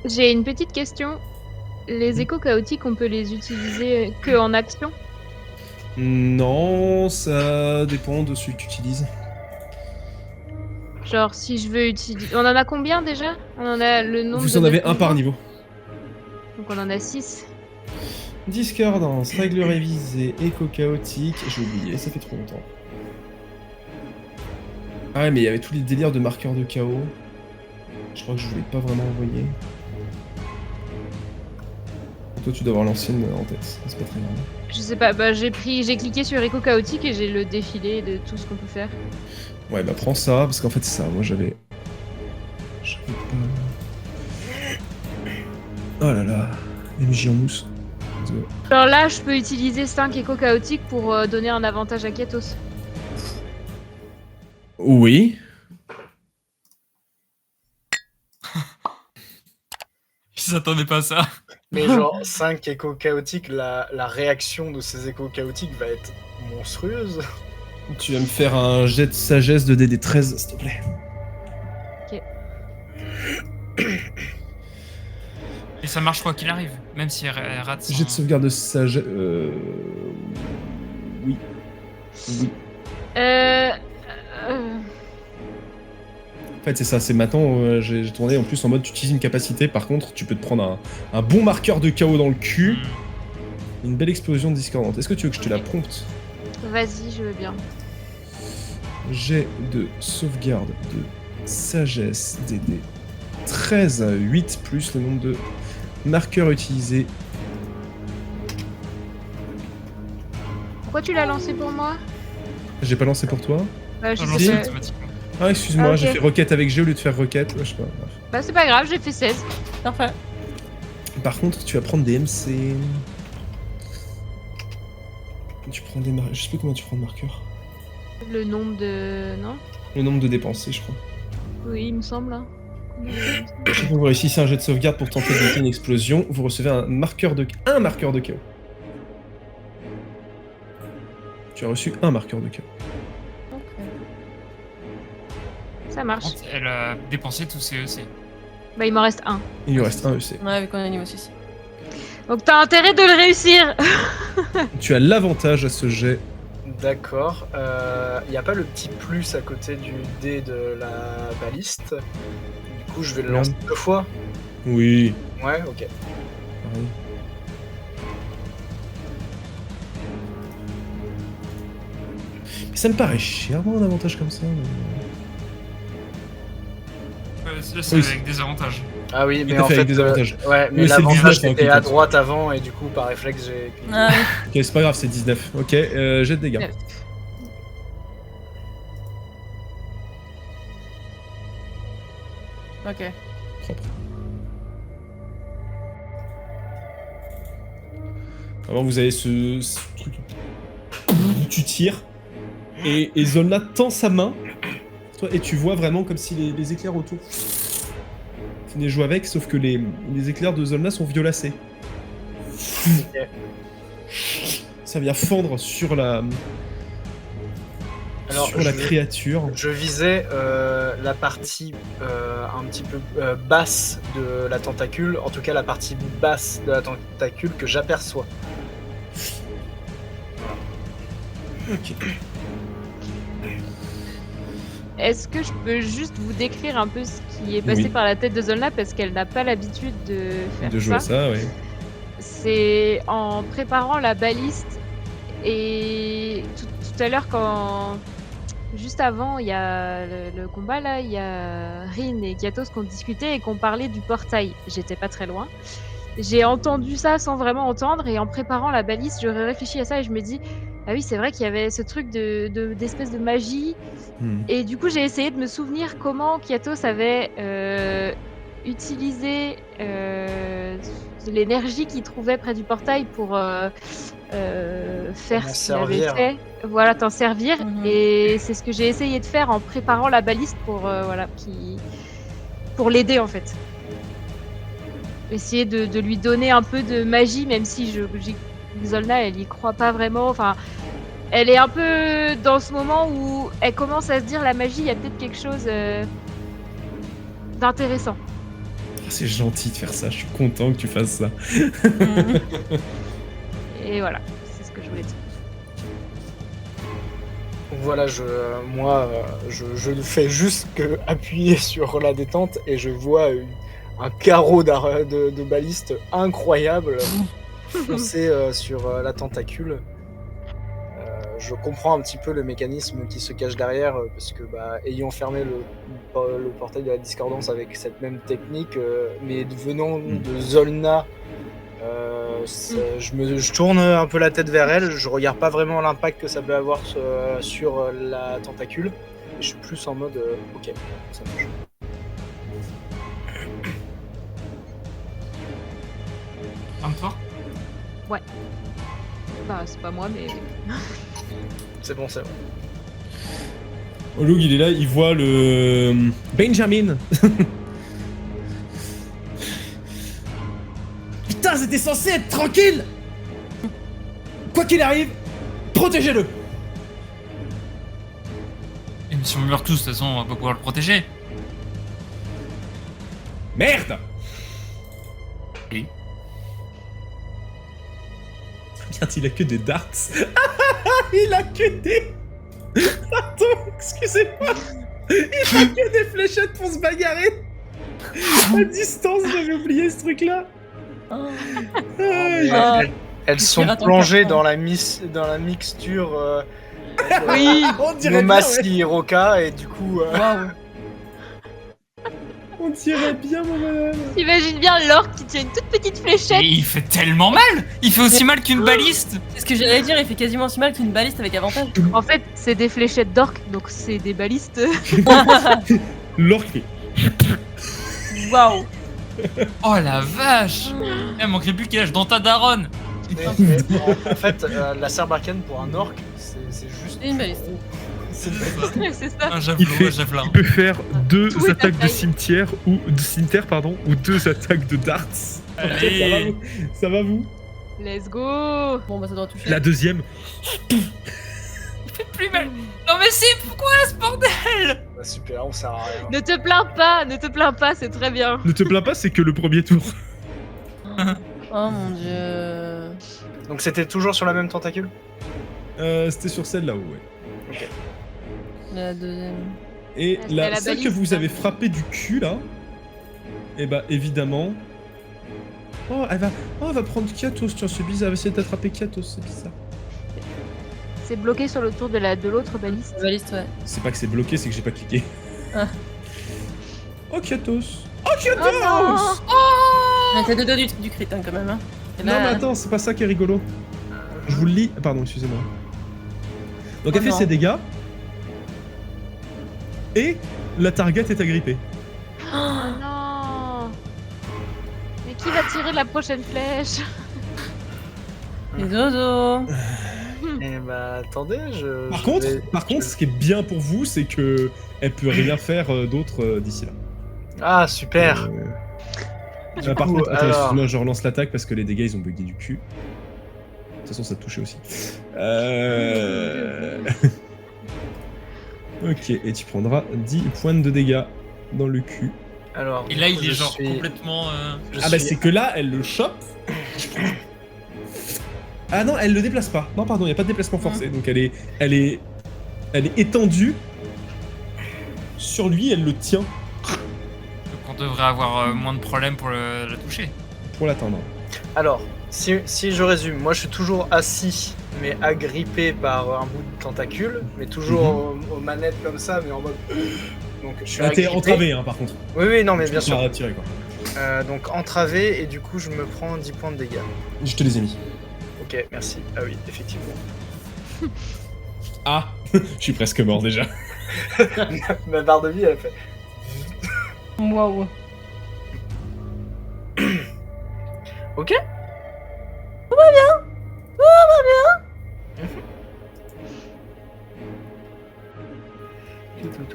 J'ai une petite question. Les échos chaotiques, on peut les utiliser que en action? Non, ça dépend de celui que tu utilises. Genre, si je veux utiliser... On en a combien déjà? On en a le nombre Vous de en avez notre un par niveau. niveau. Donc on en a 6. Discordance, règles révisées, écho chaotique. J'ai oublié, ça fait trop longtemps. Ah ouais, mais il y avait tous les délires de marqueurs de chaos. Je crois que je voulais pas vraiment envoyer. Toi, tu dois avoir l'ancienne en tête. C'est pas très grave. Je sais pas, bah j'ai cliqué sur écho chaotique et j'ai le défilé de tout ce qu'on peut faire. Ouais, bah prends ça, parce qu'en fait, c'est ça. Moi, j'avais. J'avais pas. Oh là là. MJ en mousse. Let's go. Alors là, je peux utiliser 5 échos chaotiques pour donner un avantage à Katos. Oui. Je s'attendais pas à ça. Mais genre, 5 échos chaotiques, la réaction de ces échos chaotiques va être monstrueuse. Tu vas me faire un jet de sagesse de DD13, s'il te plaît. Et ça marche quoi qu'il arrive, même si elle rate son... Jet de sauvegarde de sagesse. Oui. Oui. En fait, c'est ça, c'est maintenant, j'ai tourné en plus en mode tu utilises une capacité, par contre, tu peux te prendre un bon marqueur de chaos dans le cul, une belle explosion discordante. Est-ce que tu veux que je te la prompte? Vas-y, je veux bien. Jet de sauvegarde de sagesse DD 13 à 8 plus le nombre de marqueurs utilisés. Pourquoi tu l'as lancé pour moi? J'ai pas lancé pour toi? Je Non, sais c'est pas. automatiquement. Ah, excuse-moi, Ah, ok. j'ai fait requête avec G au lieu de faire requête. Ouais, je sais pas. Bref. Bah c'est pas grave, j'ai fait 16. Parfait. Par contre, tu vas prendre des MC. Tu prends des marqueurs. Je sais plus comment tu prends de marqueurs. Le nombre de... Non? Le nombre de dépensés, je crois. Oui, il me semble. Hein. Chaque fois que vous réussissez un jet de sauvegarde pour tenter d'éviter une explosion, vous recevez un marqueur de chaos. Tu as reçu un marqueur de chaos. Ok. Ça marche. Elle a dépensé tous ses EC. Bah il m'en reste un. Il lui reste un EC. Ouais, vu qu'on est niveau 6. Donc t'as intérêt de le réussir. Tu as l'avantage à ce jet. D'accord. Y a pas le petit plus à côté du dé de la baliste. Du coup, je vais le lancer 2 fois. Oui. Ouais, ok. Pareil. Mais ça me paraît cher, moi, un avantage comme ça. Là, c'est Oui, avec des avantages. Ah oui, Tout mais à en fait, fait, avec des avantages. ouais, mais Oui, c'est l'avantage 19, hein, était qui à compte. droite avant et du coup, par réflexe, j'ai cliqué. Ah oui. Ok, c'est pas grave, c'est 19. Ok, jet de dégâts. Ouais. Ok. Propre. Alors vous avez ce truc où tu tires et Zolna tend sa main toi, et tu vois vraiment comme si les éclairs autour venaient jouer avec, sauf que les éclairs de Zolna sont violacés. Ok. Ça vient fendre sur la Alors, créature. Je visais la partie un petit peu basse de la tentacule, en tout cas la partie basse de la tentacule que j'aperçois. Ok. Est-ce que je peux juste vous décrire un peu ce qui est passé Oui. par la tête de Zolna parce qu'elle n'a pas l'habitude de faire De jouer à ça, ouais. C'est en préparant la baliste et tout à l'heure quand... Juste avant, il y a le combat là, il y a Rin et Katos qui ont discuté et qui ont parlé du portail. J'étais pas très loin. J'ai entendu ça sans vraiment entendre et en préparant la baliste, j'aurais réfléchi à ça et je me dis ah oui, c'est vrai qu'il y avait ce truc d'espèce de magie. Et du coup, j'ai essayé de me souvenir comment Katos avait utilisé l'énergie qu'il trouvait près du portail pour faire ce qu'il avait fait. Voilà, t'en servir. Et c'est ce que j'ai essayé de faire en préparant la baliste pour, voilà, pour l'aider en fait. Essayer de lui donner un peu de magie, même si Zolna, elle y croit pas vraiment. Enfin, elle est un peu dans ce moment où elle commence à se dire la magie, il y a peut-être quelque chose d'intéressant. C'est gentil de faire ça, je suis content que tu fasses ça. Et voilà, c'est ce que je voulais dire. Donc voilà, je ne fais juste que appuyer sur la détente et je vois un carreau de baliste incroyable foncer sur la tentacule. Je comprends un petit peu le mécanisme qui se cache derrière, parce que ayant fermé le portail de la discordance avec cette même technique, mais venant de Zolna, je tourne un peu la tête vers elle, je regarde pas vraiment l'impact que ça peut avoir sur la tentacule, et je suis plus en mode ok, ça marche. Encore? Bah, c'est pas moi, mais. C'est bon. Olug, il est là, il voit le... Benjamin. Putain, c'était censé être tranquille. Quoi qu'il arrive, protégez-le. Et si on meurt tous, de toute façon, on va pas pouvoir le protéger. Merde. Oui. Merde, il a que des darts. Il a que des... Attends, excusez-moi. Il a que des fléchettes pour se bagarrer. À distance, j'avais oublié ce truc-là. Elles sont tires à ton plongées carton. dans la mixture Oui! On dirait bien, Nomasi ouais. Hiroka, et du coup... Waouh. On dirait bien, mon madame. T'imagines bien l'orque qui tient une toute petite fléchette. Et il fait tellement mal! Il fait aussi mal qu'une baliste! C'est ce que j'allais dire, il fait quasiment aussi mal qu'une baliste avec avantage. En fait, c'est des fléchettes d'orque, donc c'est des balistes. L'orque fait... Waouh. Oh la vache! Il manquerait plus qu'il lâche dans ta daronne! Mais en fait, la Sarbacane pour un orc, c'est juste... C'est une baliste. C'est une baliste. C'est ça. Un Il javelot, fait- un javelin. Il peut faire deux Tout est attaques de taille. cimetière ou ou deux attaques de darts. Allez. Ça va vous? Let's go! Bon bah ça doit toucher. La deuxième. Il fait plus mal! Non mais c'est pourquoi ce bordel? Bah, super, on sert à rien. Ne te plains pas, c'est très bien. Ne te plains pas, c'est que le premier tour. Oh mon dieu. Donc c'était toujours sur la même tentacule? C'était sur celle là-haut, ouais. La deuxième. Et C'était la celle que baliste. vous avez frappée du cul là, et bah évidemment. Oh, elle va prendre Katos, tiens, c'est bizarre, elle va essayer d'attraper Katos, c'est bizarre. C'est bloqué sur le tour de l'autre baliste. La baliste, ouais. C'est pas que c'est bloqué, c'est que j'ai pas cliqué. Ah. Oh Katos! Oh Katos! Oh non! Mais t'as deux doigts du crit hein, quand même. Hein. Et Non là- mais attends, c'est pas ça qui est rigolo. Je vous le lis. Pardon, excusez-moi. Donc Oh elle fait non. ses dégâts. Et la target est agrippée. Oh non! Mais qui va tirer la prochaine flèche? Et dodo. Eh bah attendez, Par contre, ce qui est bien pour vous, c'est que elle peut rien faire d'autre d'ici là. Ah super. Par coup, contre, attends, alors- excuse-moi, je relance l'attaque parce que les dégâts ils ont bugué du cul. De toute façon, ça te touchait aussi. Ok, et tu prendras 10 points de dégâts dans le cul. Alors, Et là du coup, il est je genre suis- complètement. je Ah bah suis- c'est que là, elle le chope. Ah non, elle le déplace pas. Non, pardon, il n'y a pas de déplacement forcé. Donc elle est étendue sur lui, elle le tient Donc on devrait avoir moins de problèmes pour la toucher. pour l'atteindre. Alors, si je résume, moi je suis toujours assis, mais agrippé par un bout de tentacule, mais toujours aux manettes comme ça, mais en mode... Donc je suis Ah, t'es agrippé. entravé, hein, par contre. Oui, non, mais bien Tu peux sûr. pas tirer, quoi. Donc entravé, et du coup je me prends 10 points de dégâts. Je te les ai mis. Ok, merci. Ah oui, effectivement. Ah, je suis presque mort déjà. Ma barre de vie, elle a fait... Waouh. Ok.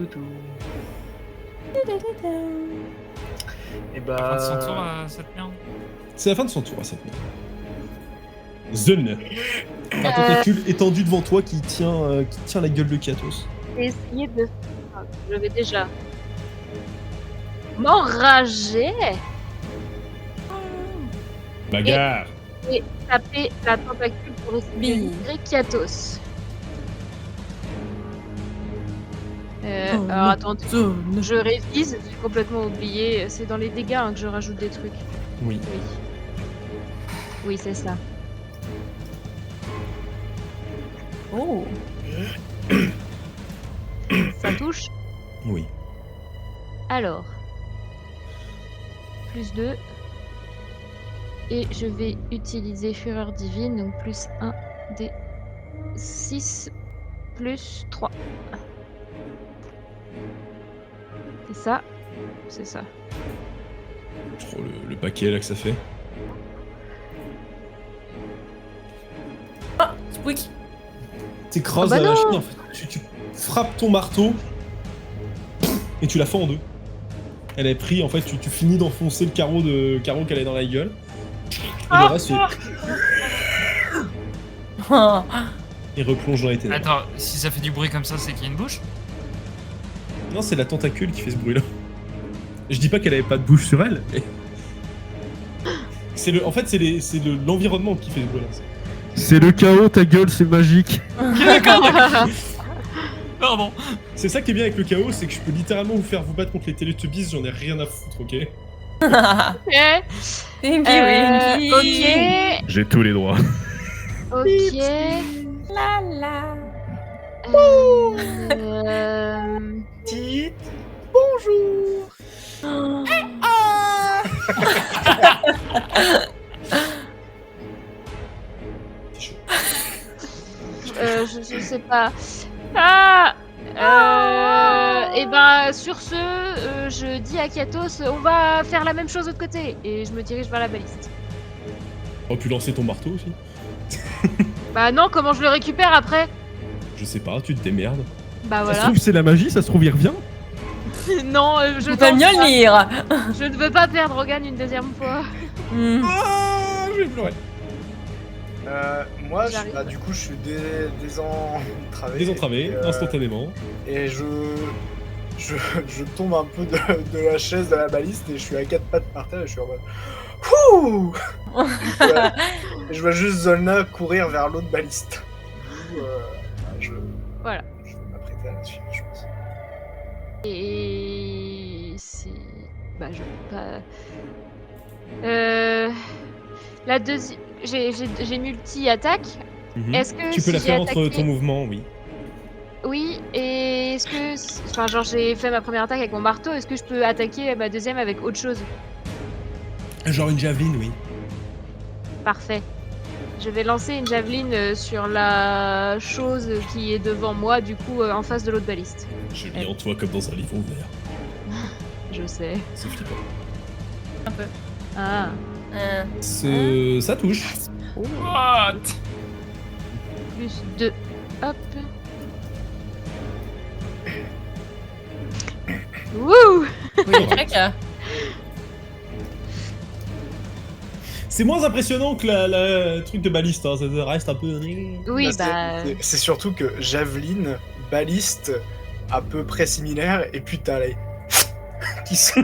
Tout. Et À la fin de son tour, bah... cette merde. C'est la fin de son tour à cette minute. Zun. Un tentacule étendu devant toi qui tient la gueule de Katos. J'ai essayé de. Je vais déjà m'enrager Bagarre. Et taper la tentacule pour essayer de Oui. libérer Kiatos. Oh, Alors attendez, Zone. je révise, j'ai complètement oublié. C'est dans les dégâts hein, que je rajoute des trucs. Oui. Oui. Oui, c'est ça. Oh. Ça touche. Oui. Alors. Plus 2. Et je vais utiliser Fureur Divine, donc plus 1 des 6 plus 3. C'est ça. C'est ça. Oh, le paquet là que ça fait. Ah, Squeak. T'écrases Ah bah la non. machine en fait. Tu frappes ton marteau et tu la fends en deux. Elle est pris en fait, tu finis d'enfoncer le carreau qu'elle est dans la gueule. Et le reste, Ah. il replonge dans les ténèbres. Attends, si ça fait du bruit comme ça, c'est qu'il y a une bouche? Non, c'est la tentacule qui fait ce bruit là. Je dis pas qu'elle avait pas de bouche sur elle, mais. En fait, c'est l'environnement qui fait ce bruit là. C'est le chaos, ta gueule, c'est magique. Pardon. C'est ça qui est bien avec le chaos, c'est que je peux littéralement vous faire vous battre contre les Teletubbies, j'en ai rien à foutre, ok? Ok. Winky, Winky. Ok. J'ai tous les droits. Ok. La la. Petite, bonjour. Je sais pas. Ah. Et ben sur ce, je dis à Kiatos, on va faire la même chose de l'autre côté, et je me dirige vers la baliste. T'aurais pu lancer ton marteau aussi? Bah non, comment je le récupère après? Je sais pas, tu te démerdes. Bah Ça se voilà. trouve c'est la magie, ça se trouve il revient. Non, je Je peux tente mieux pas. le lire. Je ne veux pas perdre Rogan une deuxième fois. Hmm. Ah, je vais pleurer. Moi, J'arrive. du coup, je suis désentravé. Désentravé, Et, instantanément. Et je tombe un peu de la chaise de la baliste et je suis à quatre pattes par terre et je suis en mode. Ouh. Et je vois juste Zolna courir vers l'autre baliste. Du coup, Voilà. je vais m'apprêter à la suivre, je pense. Et c'est... Bah je peux pas... La deuxième... J'ai multi-attaque. Mhm. Est-ce que Tu peux si la j'ai faire entre attaqué- ton mouvement, oui. Oui, et est-ce que... Enfin genre j'ai fait ma première attaque avec mon marteau, est-ce que je peux attaquer ma deuxième avec autre chose? Genre une javeline, oui. Parfait. Je vais lancer une javeline sur la chose qui est devant moi, du coup en face de l'autre baliste. J'ai mis en toi comme dans un livre ouvert. Je sais. C'est flippant. Un peu. Ah. Ça touche. What? Plus 2. Hop. Wouh! Oui, crac. C'est moins impressionnant que la truc de baliste, hein. Ça reste un peu. Oui, Là, bah... c'est surtout que javeline, baliste, à peu près similaire, et puis t'as les. qui sont.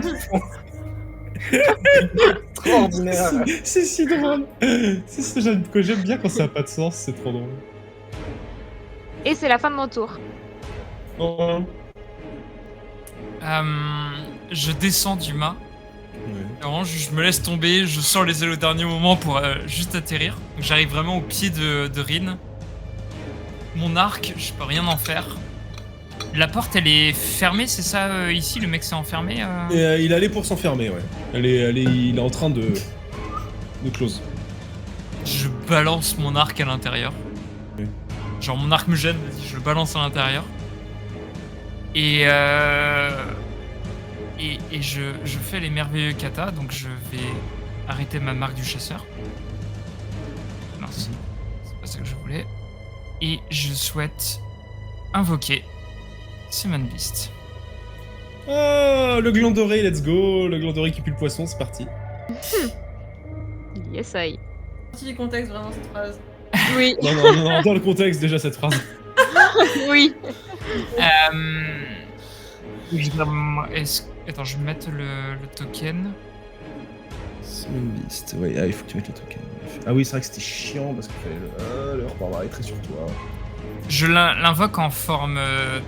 Extraordinaire. C'est si drôle. C'est ça que j'aime bien quand ça a pas de sens, c'est trop drôle. Et c'est la fin de mon tour. Oh. Je descends du mât. Ouais. Vraiment, je me laisse tomber, je sors les ailes au dernier moment pour juste atterrir. Donc j'arrive vraiment au pied de Rin. Mon arc, je peux rien en faire. La porte, elle est fermée, c'est ça ici? Le mec s'est enfermé Et, il allait pour s'enfermer, ouais. Il est en train de close. Je balance mon arc à l'intérieur. Oui. Genre mon arc me gêne, vas-y, je le balance à l'intérieur. Et je fais les merveilleux katas, donc je vais arrêter ma marque du chasseur. Non, c'est pas ça que je voulais. Et je souhaite invoquer Simon Beast. Ah, le gland doré, let's go. Le gland doré qui pue le poisson, c'est parti. Yes, I. Sorti du contexte, vraiment, cette phrase. Oui, Non, dans le contexte déjà cette phrase. oui. Attends, je vais mettre le token. Summon Beast, ouais, il faut que tu mettes le truc. Ah oui, c'est vrai que c'était chiant parce qu'il fallait le repas arrêter sur toi. Je l'invoque en forme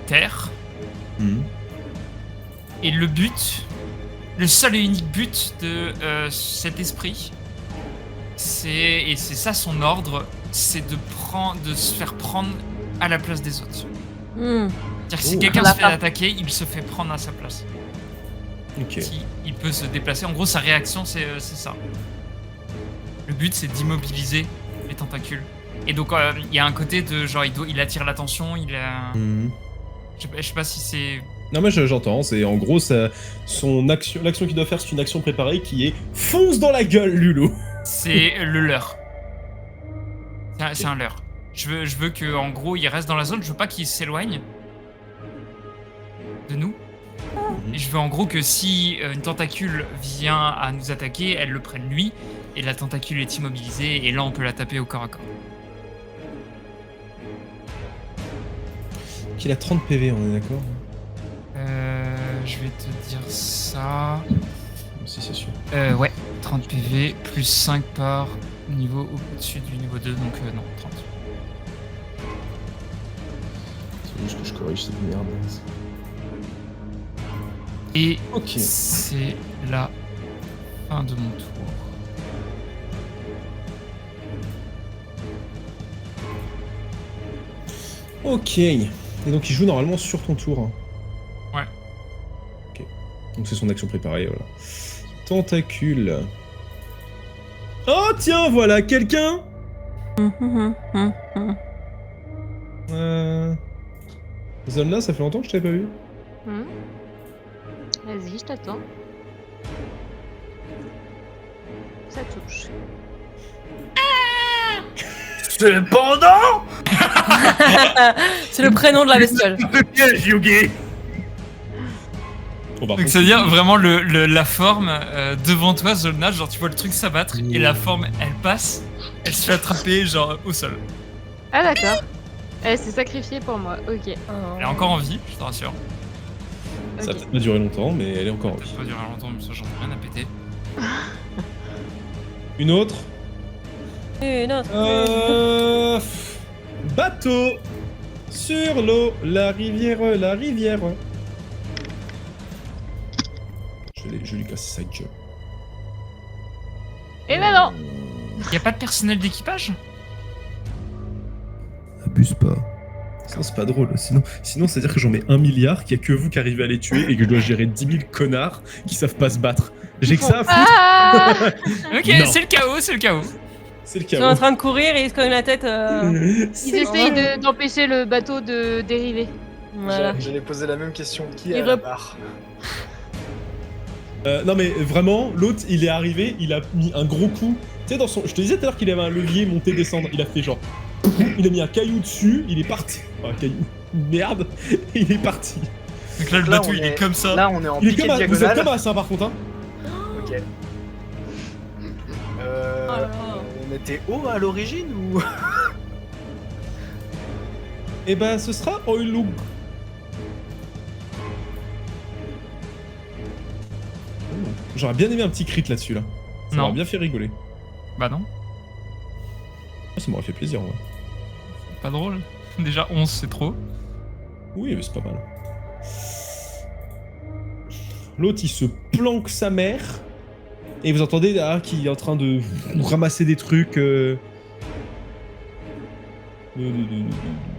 terre. Et le but, le seul et unique but de cet esprit, c'est ça son ordre, c'est de se faire prendre à la place des autres. C'est-à-dire que si quelqu'un se fait attaquer, il se fait prendre à sa place. Ok. Si il peut se déplacer, en gros sa réaction c'est ça. Le but c'est d'immobiliser les tentacules. Et donc il y a un côté de genre il attire l'attention, je sais pas si c'est... Non mais j'entends, c'est en gros l'action qu'il doit faire, c'est une action préparée qui est fonce dans la gueule, Lulu. C'est le leurre. C'est un leurre. Je veux que en gros il reste dans la zone, je veux pas qu'il s'éloigne de nous. Et je veux en gros que si une tentacule vient à nous attaquer, elle le prenne lui, et la tentacule est immobilisée, et là on peut la taper au corps à corps. Qu'il a 30 PV, on est d'accord? Je vais te dire ça. Si, c'est sûr. Ouais, 30 PV, plus 5 par niveau au-dessus du niveau 2, donc non, 30. C'est juste que je corrige cette merde. Et Ok. c'est la fin de mon tour. Ok. Et donc il joue normalement sur ton tour. Ouais. Ok. Donc c'est son action préparée, voilà. Tentacule. Oh tiens, voilà quelqu'un. Zolna, ça fait longtemps que je t'avais pas vu. Vas-y, je t'attends. Ça touche. Cependant, C'est le prénom de la bestiole. piège, Yugi. Oh, par Donc contre, c'est-à-dire vraiment la forme devant toi, Zolna, genre tu vois le truc s'abattre et la forme elle passe, elle se fait attraper genre au sol. Ah d'accord. Elle s'est sacrifiée pour moi, ok. Elle est encore en vie, je te rassure. Ça va Ok. peut-être pas durer longtemps, mais elle est encore en Ça vie. va pas durer longtemps, mais ça j'en ai rien à péter. Une autre. Une autre. Bateau sur l'eau, la rivière, la rivière. Je vais lui casser sa gueule. Et ben non. Y a pas de personnel d'équipage? Abuse pas. Ça, c'est pas drôle. Sinon c'est-à-dire que j'en mets 1 milliard, qu'il y a que vous qui arrivez à les tuer et que je dois gérer 10 000 connards qui savent pas se battre. J'ai que ça à foutre. Ah Ok, Non. c'est le chaos, c'est le chaos. C'est le Ils sont en chaos. train de courir et ils se cognent la tête. Ils C'est essayent vrai. d'empêcher le bateau de dériver. Voilà. J'allais poser la même question. Qui Il est à la rep- barre? Non mais vraiment, l'autre il est arrivé, il a mis un gros coup. Tu sais, dans son. Je te disais tout à l'heure qu'il avait un levier monter descendre. Il a fait genre. Il a mis un caillou dessus, il est parti. Enfin, un caillou. Merde, et il est parti. Donc là le Là, bateau on il est est- comme ça. Là, on est en Il est piqué comme vous êtes diagonale. comme à ça par contre, hein. Ok. Oh là là. On était haut à l'origine ou? Et ben ce sera Oilug. J'aurais bien aimé un petit crit là-dessus là. Ça Non. m'aurait bien fait rigoler. Bah non, Ça m'aurait fait plaisir, ouais. pas drôle. Déjà 11 c'est trop. Oui, mais c'est pas mal. L'autre, il se planque sa mère. Et vous entendez là qui est en train de ramasser des trucs.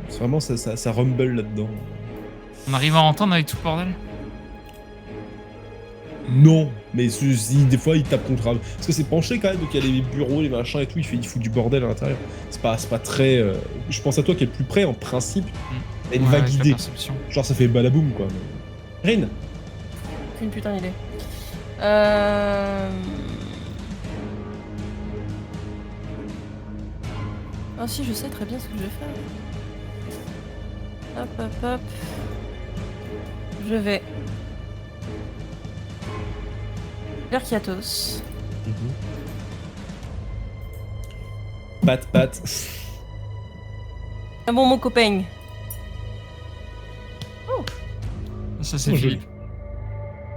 C'est vraiment ça rumble là-dedans. On arrive à entendre avec tout le bordel. Non, mais des fois il tape contre. Parce que c'est penché quand même, donc il y a les bureaux, les machins et tout, il fout du bordel à l'intérieur. C'est pas très. Je pense à toi qui est le plus près en principe. T'as une Ouais, vague avec la idée. perception. Genre ça fait balaboum quoi. Rin. Une putain d'idée. Ah si, je sais très bien ce que je vais faire. Hop, hop, hop. Je vais... vers Kiatos. Pat. Ah bon, mon copain. Ça c'est Oh, Philippe.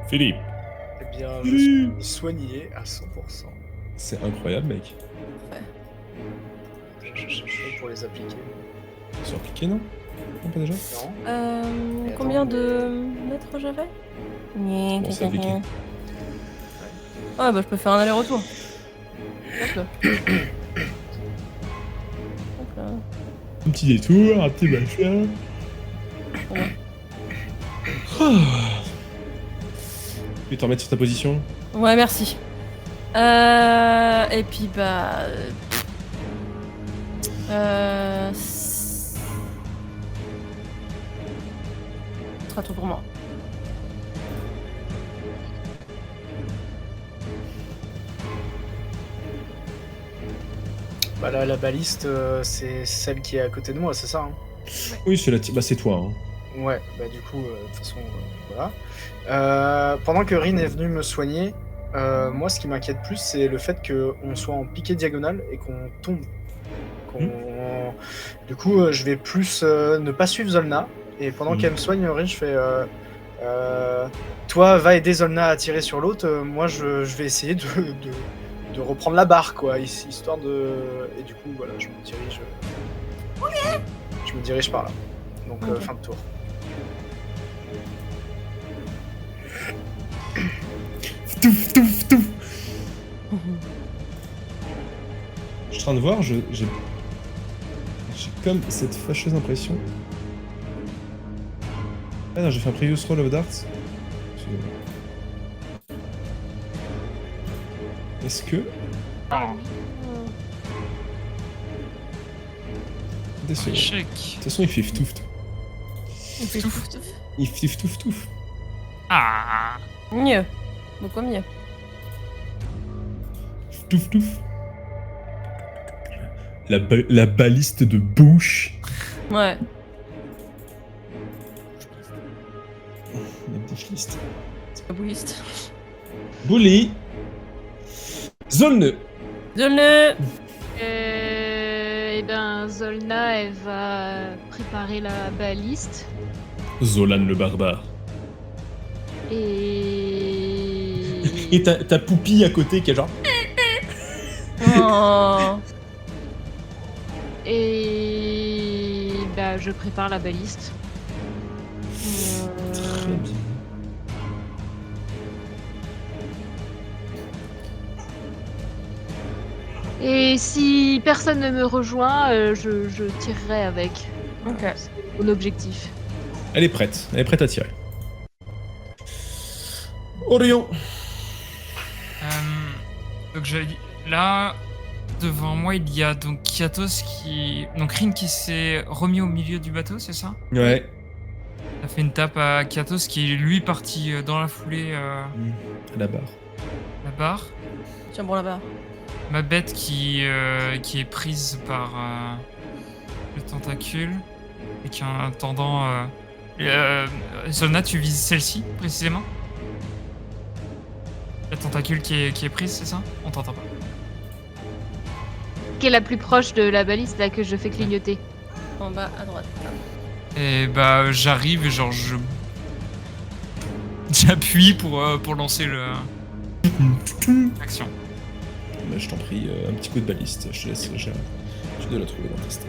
Philippe. Eh bien, je suis soigné à 100%. C'est incroyable, mec. Je pour les appliquer. C'est appliqué, non? Non, pas déjà? Non. Et Combien attends, de mètres j'avais? Bon, c'est appliqué. Ah bah je peux faire un aller-retour. Hop là. Hop là. Un petit détour, un petit machin. Ouais. Tu peux te remettre sur ta position? Ouais, merci. Et puis bah... Ce sera tout pour moi. Bah là, la baliste, c'est celle qui est à côté de moi, c'est ça, hein? Oui, c'est bah, c'est toi. Hein. Ouais, bah du coup, de toute façon, voilà. Pendant que Rin est venu me soigner, moi, ce qui m'inquiète plus, c'est le fait qu'on soit en piqué diagonale et qu'on tombe. Du coup, je vais plus ne pas suivre Zolna. Et pendant qu'elle me soigne, Rin, je fais... toi, va aider Zolna à tirer sur l'autre. Moi, je vais essayer de reprendre la barre, quoi, histoire de... Et du coup, voilà, je me dirige... Je me dirige par là. Donc, fin de tour. Touf, touf, touf. Je suis en train de voir, j'ai comme cette fâcheuse impression. Ah non, j'ai fait un previous roll of darts. Est-ce que... Désolé. Échec. De toute façon, il fait touf. Il fait touf. Ah. Mieux. Beaucoup mieux. Touf. La baliste de bouche. Ouais. La bouche-liste. C'est pas bouilliste. Bully. Zolne. Donne-le. Et ben Zolna, elle va préparer la baliste. Zolan le barbare. Et Et ta poupille à côté qui est genre... Oh. Et bah je prépare la baliste. Très bien. Et si personne ne me rejoint, je tirerai avec. Ok. C'est mon objectif. Elle est prête à tirer. Orion. Donc là, devant moi, il y a donc Kiatos donc Rin qui s'est remis au milieu du bateau, c'est ça? Ouais. Ça fait une tape à Kiatos qui est lui parti dans la foulée À la barre. la barre. Tiens bon là-bas. Ma bête qui est prise par le tentacule et qui a un tendant. Zolna, tu vises celle-ci précisément? La tentacule qui est prise, c'est ça? On t'entend pas. Qui est la plus proche de la baliste là que je fais clignoter. En bas à droite. Et bah j'arrive et genre j'appuie pour lancer l'action. Bah, je t'en prie, un petit coup de baliste. Je te laisse gérer. Tu dois la trouver dans ta stat.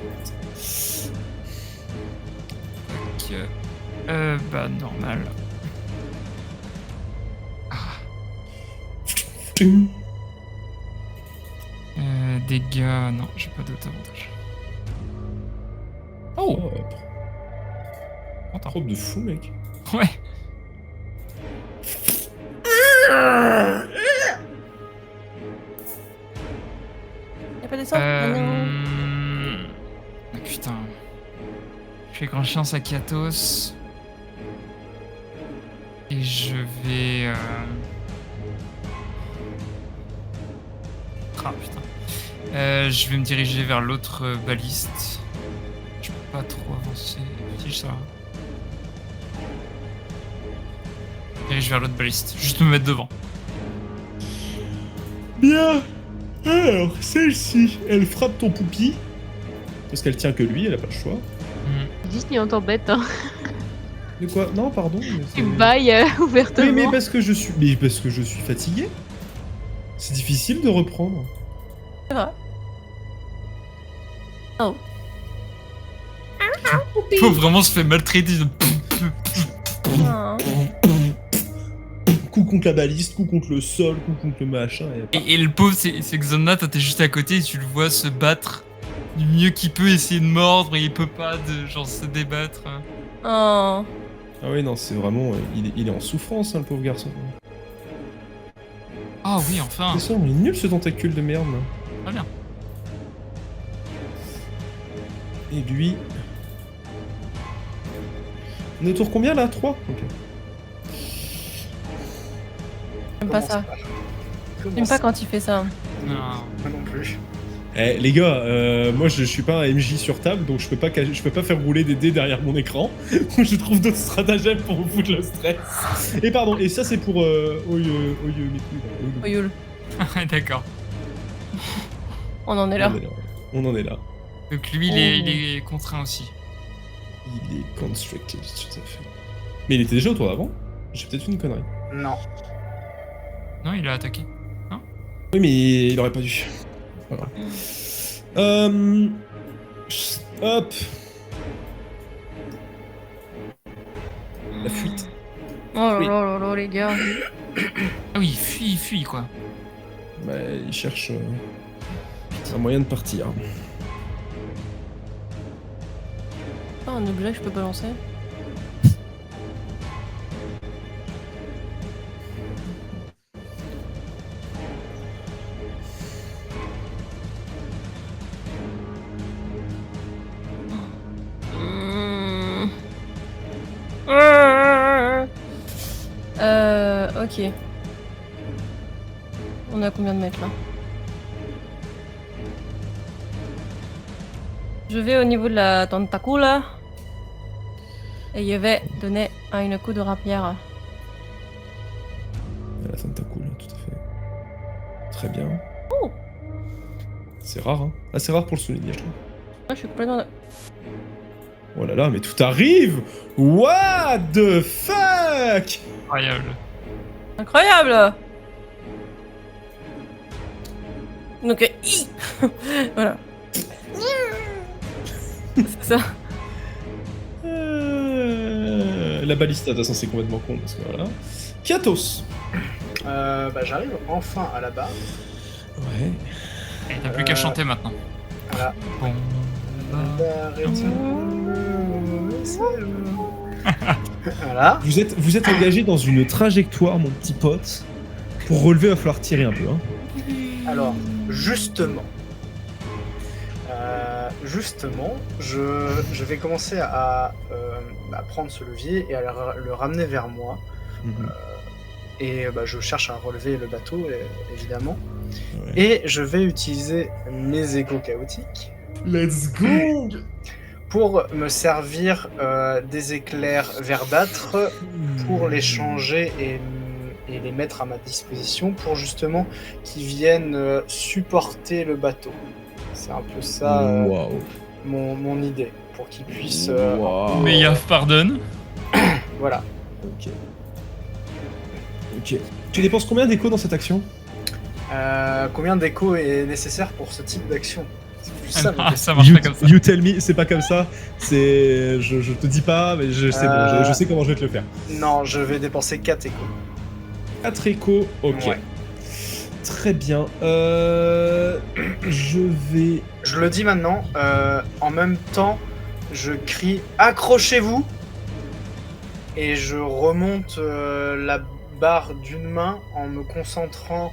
Donc, bah normal. Dégâts, non, j'ai pas d'autre avantage. Oh, content. Robe de fou, mec. Ouais. Y'a pas des sorts? Ah, putain. Je fais grand chance à Kiatos. Et je vais... Ah putain. Je vais me diriger vers l'autre baliste. Je peux pas trop avancer. Si ça va. Je me dirige vers l'autre baliste. Juste me mettre devant. Bien. Alors, celle-ci, elle frappe ton poupi. Parce qu'elle tient que lui, elle a pas le choix. Disney, on t'embête, hein. De quoi? Non, pardon. Mais Tu bailles ouvertement. oui, mais parce que je suis fatigué. C'est difficile de reprendre. C'est vrai. Oh. Faut vraiment se faire maltraiter. Ah. Coup contre la baliste, coup contre le sol, coup contre le machin. Et le pauvre, c'est que Zonna, t'es juste à côté et tu le vois se battre du mieux qu'il peut, essayer de mordre et il peut pas genre se débattre. Oh. Ah oui, non, c'est vraiment... il est en souffrance, hein, le pauvre garçon. Ah oui, enfin. C'est ça, il est nul ce tentacule de merde. Là. Très bien. Et lui... On est au tour combien là 3 Ok. J'aime pas ça. Comment J'aime pas ça quand il fait ça. Non. Moi non plus. Eh les gars, moi je suis pas un MJ sur table, donc je peux pas faire rouler des dés derrière mon écran. Je trouve d'autres stratagèmes pour vous foutre le stress. Et pardon, et ça c'est pour Oye, Oyul. D'accord. On en est là. On en est là. Donc lui, il est contraint aussi. Il est constricted, tout à fait. Mais il était déjà au tour d'avant. J'ai peut-être fait une connerie. Non. Non, il a attaqué. Oui, mais il aurait pas dû. Voilà. Hop. La fuite. Oh là là là là, les gars. Ah oui, il fuit quoi. Bah, il cherche un moyen de partir. Oh, un objet que je peux balancer. Ok. On a combien de mètres là? Je vais au niveau de la tentacule et je vais donner un coup de rapière. La tentacule, tout à fait. Très bien. Oh. C'est rare, hein. Assez rare pour le souligner, je trouve. Ah, je suis complètement... Oh là là, mais tout arrive! What the fuck! Incroyable. Incroyable! Donc, voilà. C'est ça. La baliste, de toute façon, c'est complètement con, parce que voilà. Katos! Bah, j'arrive enfin à la barre. Ouais. Et t'as plus qu'à chanter maintenant. Voilà. Bon. Voilà. Vous êtes engagé dans une trajectoire, mon petit pote. Pour relever, il va falloir tirer un peu, hein. Alors, justement, je vais commencer à prendre ce levier et à le ramener vers moi. Et je cherche à relever le bateau, évidemment. Ouais. Et je vais utiliser mes échos chaotiques. Let's go! Pour me servir des éclairs verdâtres pour les changer et les mettre à ma disposition pour justement qu'ils viennent supporter le bateau. C'est un peu ça Wow. mon idée, pour qu'ils puissent... Wow. Mais Yav pardonne. Voilà. Ok. Ok. Tu dépenses combien d'écho dans cette action? Combien d'écho est nécessaire pour ce type d'action? C'est plus ça, ma question. Ça marche pas comme ça. You tell me, c'est pas comme ça. C'est, je te dis pas, mais c'est bon, je sais comment je vais te le faire. Non, je vais dépenser 4 échos. 4 échos, ok. Ouais. Très bien. Je vais. Je le dis maintenant, en même temps, je crie « Accrochez-vous !» et je remonte la barre d'une main en me concentrant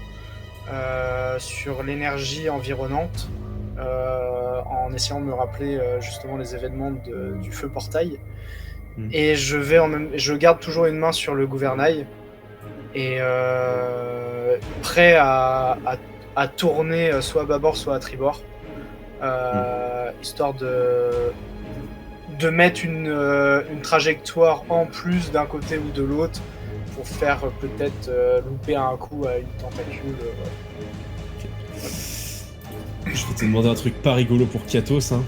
sur l'énergie environnante, en essayant de me rappeler justement les événements du feu portail. Et je garde toujours une main sur le gouvernail et prêt à tourner soit à bâbord soit à tribord, histoire de mettre une trajectoire en plus d'un côté ou de l'autre pour faire peut-être louper un coup à une tentacule. Je vais te demander un truc pas rigolo pour Katos. Hein.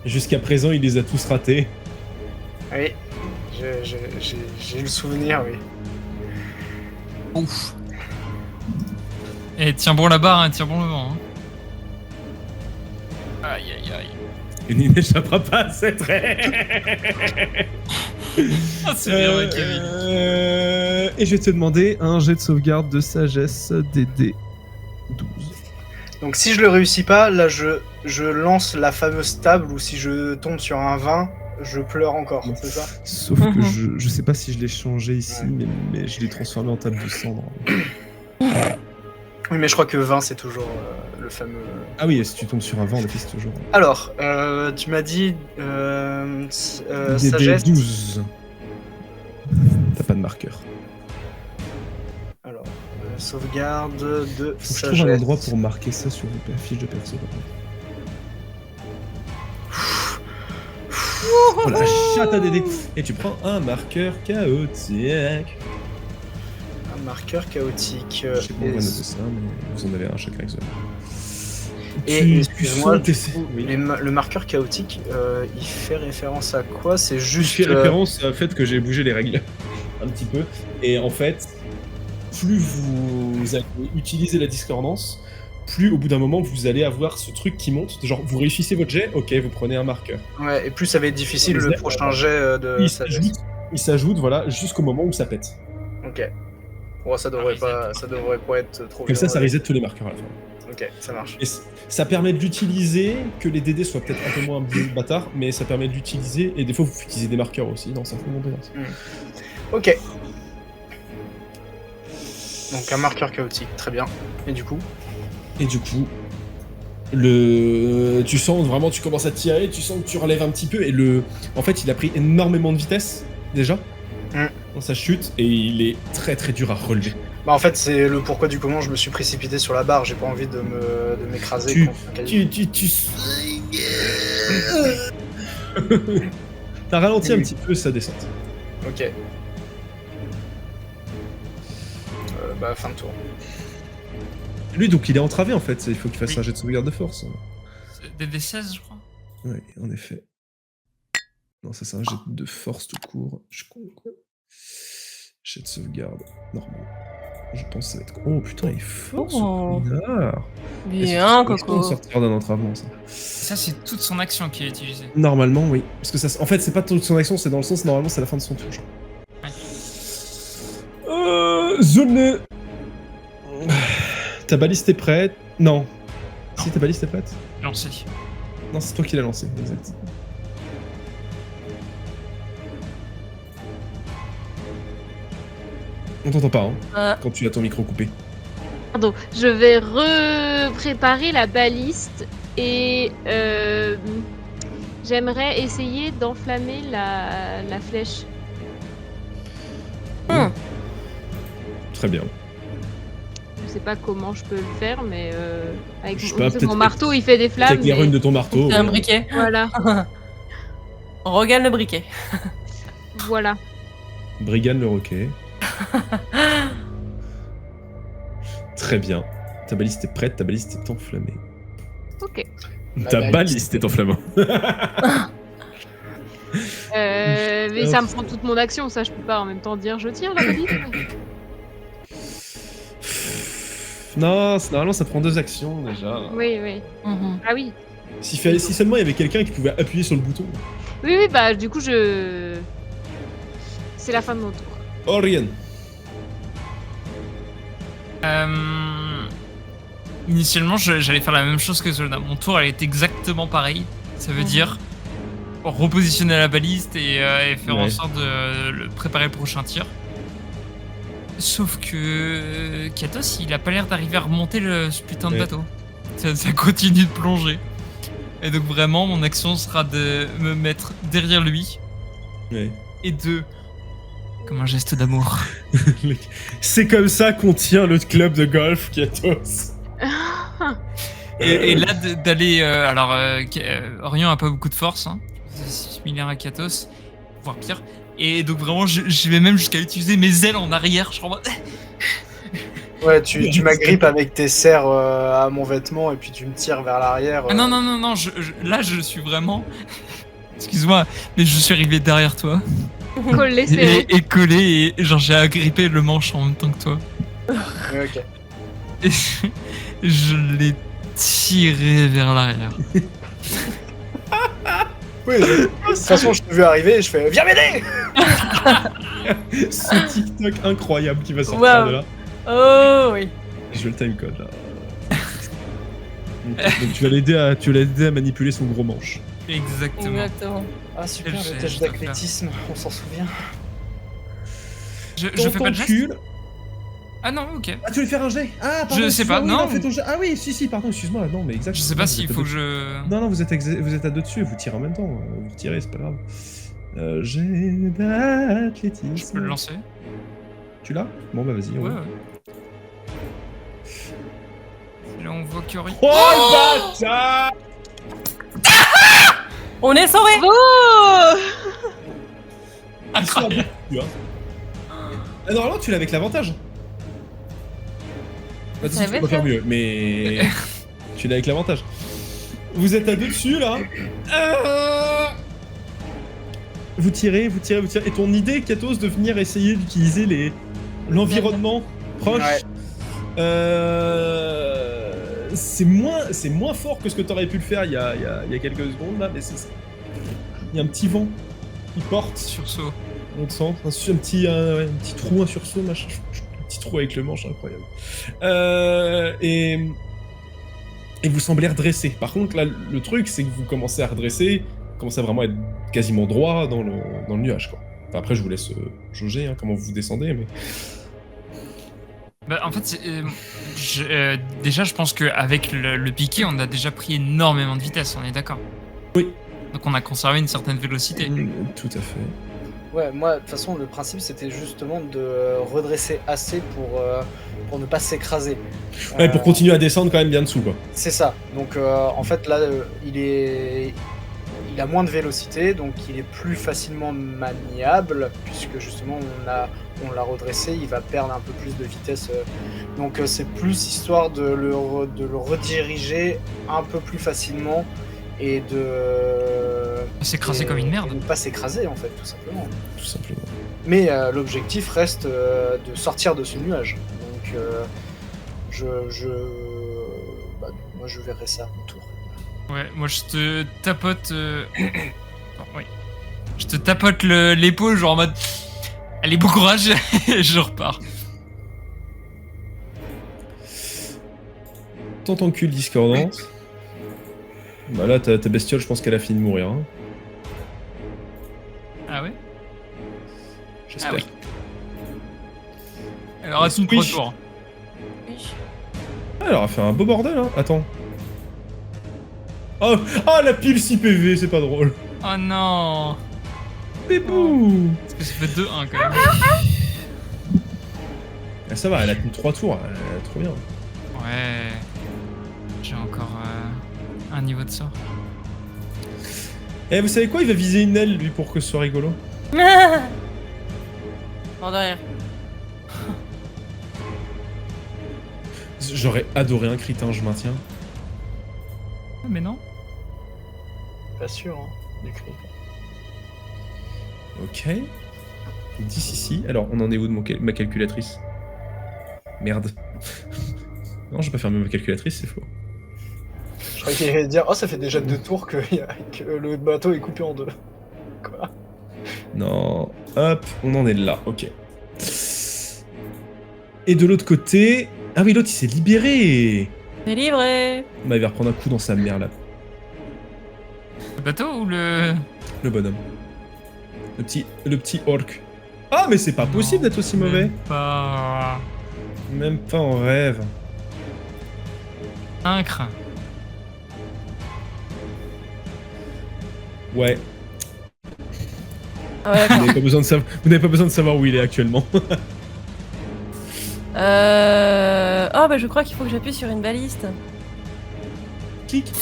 Jusqu'à présent, il les a tous ratés. Oui, j'ai le souvenir, oui. Ouf. Et tiens bon la barre, hein, tiens bon le vent. Hein. Aïe aïe aïe. Il n'échappera pas à cette règle. Ah, c'est bien, ouais, Kevin. Et je vais te demander un jet de sauvegarde de sagesse DD 12. Donc si je le réussis pas, là je lance la fameuse table, ou si je tombe sur un 20, je pleure encore, c'est ça? Sauf que je sais pas si je l'ai changé ici, mais je l'ai transformé en table de cendre. Oui, mais je crois que 20 c'est toujours le fameux... Ah oui, si tu tombes sur un 20, en effet, c'est toujours... Alors, tu m'as dit DD sagesse... 12. T'as pas de marqueur. Alors, sauvegarde de Faut que je trouve un sagesse. endroit pour marquer ça sur une fiche de perso. Oh la chatte à DD. Et tu prends un marqueur chaotique. Un marqueur chaotique. Je sais pas où on va noter ça, mais vous en avez un chacun avec ça. Et excuse-moi, tu du sens coup, oui. le marqueur chaotique, il fait référence à quoi? C'est Je juste... fais référence au fait que j'ai bougé les règles un petit peu. Et en fait, plus vous allez utiliser la discordance, plus au bout d'un moment vous allez avoir ce truc qui monte. Genre, vous réussissez votre jet, ok, vous prenez un marqueur. Ouais, et plus ça va être difficile le prochain jet de Il sagesse. s'ajoute, voilà, jusqu'au moment où ça pète. Ok. Bon, ça devrait pas être trop Comme ça violent. reset tous les marqueurs à la fin. Ok, ça marche. Et ça permet de l'utiliser, que les DD soient peut-être un peu moins bâtards, mais ça permet de l'utiliser, et des fois vous utilisez des marqueurs aussi dans certaines compétences. Ok. Donc un marqueur chaotique, très bien. Et du coup? Et du coup, tu sens vraiment, tu commences à tirer, tu sens que tu relèves un petit peu, et en fait il a pris énormément de vitesse, déjà, dans sa chute, et il est très très dur à relever. Bah en fait c'est le pourquoi du comment je me suis précipité sur la barre, j'ai pas envie de m'écraser contre un caillou. T'as ralenti un petit peu sa descente. Ok. Bah fin de tour. Lui donc il est entravé en fait, il faut qu'il fasse un jet de sauvegarde de force. DD16 je crois. Oui, en effet. Non, ça c'est un jet de force tout court. Je con quoi. Jet de sauvegarde, normal. Je pense que ça va être... Oh putain, il est fort Oh. ce connard. Bien, Est-ce que Coco. de sortir d'un entravement, ça. Ça c'est toute son action qui est utilisée. Normalement, oui. Parce que ça, en fait, c'est pas toute son action, c'est dans le sens, normalement, c'est la fin de son tour. Genre. Zone. Ta baliste est prête? Non. Si, ta baliste est prête? Lancé. Non, c'est toi qui l'as lancé, exact. On t'entend pas, hein, quand tu as ton micro coupé. Pardon, je vais repréparer la baliste et j'aimerais essayer d'enflammer la flèche. Très bien. Je sais pas comment je peux le faire, mais avec Je sais pas, mon peut-être- marteau, il fait des flammes. Avec les runes de ton marteau. C'est un briquet. Voilà, On regagne le briquet. voilà. Brigane le roquet. Très bien. Ta baliste est prête, ta baliste est enflammée. Ok. Ta baliste est enflammée. Mais ça me prend toute mon action, ça je peux pas en même temps dire je tire la baliste. Non, normalement ça prend 2 actions déjà. Oui, oui. Ah oui. Si seulement il y avait quelqu'un qui pouvait appuyer sur le bouton. Oui, oui, bah du coup je... C'est la fin de mon tour. Orion. Initialement, j'allais faire la même chose que Zolna. Mon tour, elle est exactement pareille. Ça veut dire repositionner la baliste et faire en sorte de préparer le prochain tir. Sauf que Katos, il a pas l'air d'arriver à remonter ce putain de bateau. Ça continue de plonger. Et donc vraiment, mon action sera de me mettre derrière lui et de... Comme un geste d'amour. C'est comme ça qu'on tient le club de golf, Katos. Et là, d'aller... Orion a pas beaucoup de force, hein. C'est similaire à Katos, voire pire. Et donc vraiment, je vais même jusqu'à utiliser mes ailes en arrière. Je suis en mode... Ouais, tu m'agrippes avec tes serres à mon vêtement et puis tu me tires vers l'arrière. Ah non, là je suis vraiment... Excuse-moi, mais je suis arrivé derrière toi. Collé serré. Et collé, et genre j'ai agrippé le manche en même temps que toi. Ok. Et je l'ai tiré vers l'arrière. Oui, de toute façon, je t'ai vu arriver et je fais viens m'aider. Ce TikTok incroyable qui va sortir Wow. de là. Oh oui. Je veux le timecode là. Donc tu vas l'aider à manipuler son gros manche. Exactement. Exactement. Ah super, Je le sais, test je dois d'athlétisme, on s'en souvient. Je Dans fais ton pas de geste. cul. Ah non, ok. Ah, tu voulais faire un jet? Ah, pardon. Je sais pas, excuse-moi, oui, non. fais ton jet. Ah oui, si, pardon, excuse-moi. Non, mais exact. Je sais pas s'il faut que je. Non, vous êtes à deux dessus, vous tirez en même temps. Vous tirez, c'est pas grave. Jet d'athlétisme. Je peux le lancer. Tu l'as? Bon, bah vas-y. on Ouais, va. ouais. Là, on voit Kyori. Oh, le bâtard! On est sauvés. Oh Incroyable. Ah, normalement, tu l'as avec l'avantage. Bah, Ça tu va peux faire. faire mieux, mais tu l'as avec l'avantage. Vous êtes à deux dessus là. Vous tirez, et ton idée, Katos, de venir essayer d'utiliser l'environnement proche, Ouais. c'est moins fort que ce que t'aurais pu le faire il y a quelques secondes là, mais il y a un petit vent qui porte Sursaut. on te sent, un petit trou, un sursaut, machin, un petit trou avec le manche, incroyable. Et vous semblez redresser. Par contre, là, le truc, c'est que vous commencez à redresser, commencez à vraiment être quasiment droit dans le nuage, quoi. Enfin, après, je vous laisse jauger comment vous descendez, mais... Bah, en fait, déjà, je pense qu'avec le piqué, on a déjà pris énormément de vitesse, on est d'accord? Oui. Donc on a conservé une certaine vélocité. Tout à fait. Ouais, moi, de toute façon, le principe, c'était justement de redresser assez pour ne pas s'écraser. Ouais, pour continuer à descendre quand même bien dessous, quoi. C'est ça. Donc, en fait, là, il a moins de vélocité, donc il est plus facilement maniable, puisque justement, on l'a redressé, il va perdre un peu plus de vitesse. Donc, c'est plus histoire de le rediriger un peu plus facilement et de... S'écraser comme une et merde. ne pas s'écraser, en fait, tout simplement. Tout simplement. Mais l'objectif reste de sortir de ce nuage. Donc, moi, je verrai ça à mon tour. Ouais, moi je te tapote. Attends, oui. Je te tapote l'épaule, genre en mode. Allez, bon courage, et je repars. Tentacule discordante. Bah là, ta bestiole, je pense qu'elle a fini de mourir. Hein. Ah ouais? J'espère. Ah oui. Alors, à tout Squish. retour. Ah, elle aura fait un beau bordel, hein. Attends. Oh, la pile 6 PV, c'est pas drôle. Oh non! Pépou. Parce que ça fait 2-1 quand même. Ah, ça va, elle a tenu 3 tours, trop bien. Ouais. J'ai encore un niveau de sort. Eh, vous savez quoi, il va viser une aile, lui, pour que ce soit rigolo. Bon, de rien. J'aurais adoré un crit, hein, je maintiens. Ah, mais non. Pas sûr, hein, du cri. Ok. 10 ici. Alors, on en est où de ma calculatrice? Merde. Non, j'ai pas fermé ma calculatrice, c'est faux. Je croyais qu'il allait dire, oh, ça fait déjà 2 tours que le bateau est coupé en 2. Quoi? Non. Hop, on en est là, ok. Et de l'autre côté... Ah oui, l'autre, il s'est libéré. Délivré. Bah, il va reprendre un coup dans sa mère, là. Le bateau ou le. Le bonhomme. Le petit orc. Ah, mais c'est pas possible d'être aussi mauvais. Même pas. Même pas en rêve. Incre. Ouais. Ah ouais, Vous d'accord. n'avez pas besoin de savoir où il est actuellement. Oh, bah je crois qu'il faut que j'appuie sur une baliste. Clic.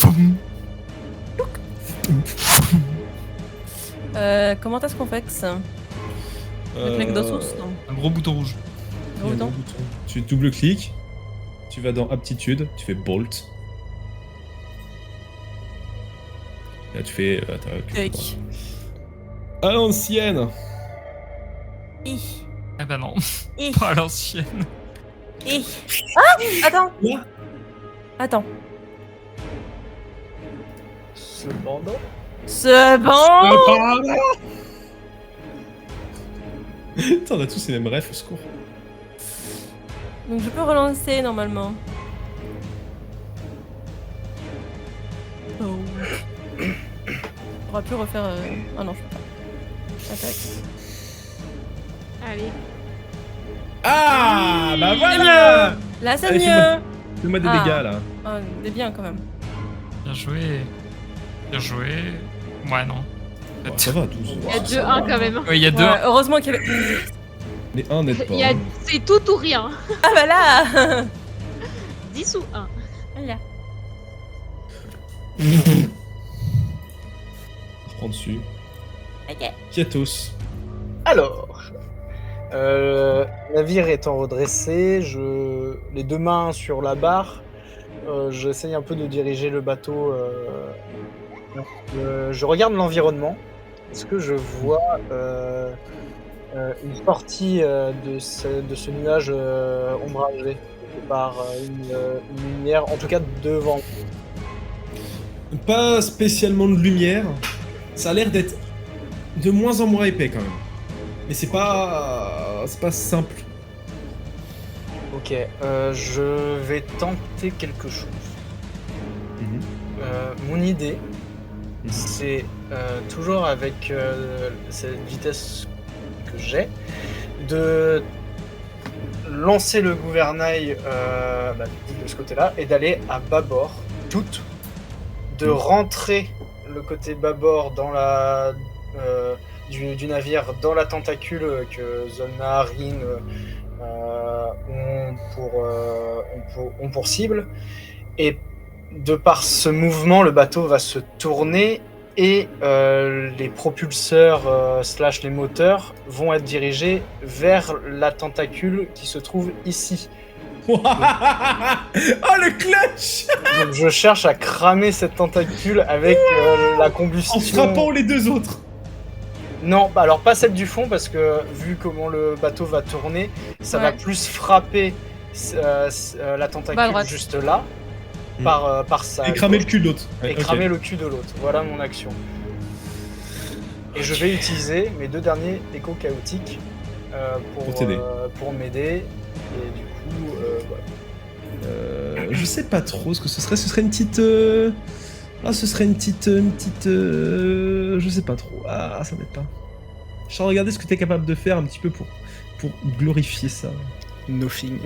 Comment est-ce qu'on fait que ça Avec l'Exosus, non Un gros bouton rouge. il y a un Autant. bouton. Tu double-cliques. Tu vas dans aptitude. Tu fais bolt. Là, tu fais... Clic. À l'ancienne. I. Ah bah non. I. Pas à l'ancienne. Et... Ah, attends. Là Attends. Cependant, Bon. Putain, on a tous les mêmes refs, au secours. Donc je peux relancer normalement. Oh. On aurait pu refaire. Ah non, je peux pas. Attaque. Allez. Ah, bah C'est voilà. Là, c'est Allez, mieux. Fais-moi des Ah. dégâts, là. Ah, c'est bien quand même. Bien joué. Bien joué. Ouais, non. Ouais, ça va, 12. Il y a 2-1 quand même. Ouais, il y a deux. Ouais, heureusement qu'il y avait. Les 1 n'aident pas. Il y a... hein. C'est tout ou rien. Ah bah là. 10 ou 1. Voilà. Je reprends dessus. Ok. Kiatos. alors, le navire étant redressé, les deux mains sur la barre, j'essaye un peu de diriger le bateau. Je regarde l'environnement. Est-ce que je vois une sortie de ce nuage ombragé par une lumière, en tout cas devant? Pas spécialement de lumière. Ça a l'air d'être de moins en moins épais quand même. Mais c'est pas simple. Ok, je vais tenter quelque chose. Mhm. Mon idée, Mhm. c'est toujours avec cette vitesse que j'ai, de lancer le gouvernail du coup, de ce côté-là et d'aller à bâbord, de rentrer le côté bâbord dans du navire dans la tentacule que Zolna, Rin ont pour cible. Et de par ce mouvement, le bateau va se tourner et les propulseurs / les moteurs vont être dirigés vers la tentacule qui se trouve ici. Oh le clutch! Donc je cherche à cramer cette tentacule avec la combustion. En frappant les deux autres. Non, bah alors pas celle du fond parce que vu comment le bateau va tourner, ça va Ouais. plus frapper la Bah, à tentacule droite. juste là Mm. par sa Et cramer le gauche, cul de l'autre. et Ouais, ok. cramer le cul de l'autre. Voilà mon action. Et je vais utiliser mes deux derniers échos chaotiques Pour t'aider. pour m'aider. Et du coup, voilà. Je sais pas trop ce que ce serait. Ce serait une petite. Ah, ce serait une petite. Je sais pas trop. Ah, ça m'aide pas. Je suis en train de regarder ce que t'es capable de faire un petit peu pour glorifier ça. Nothing.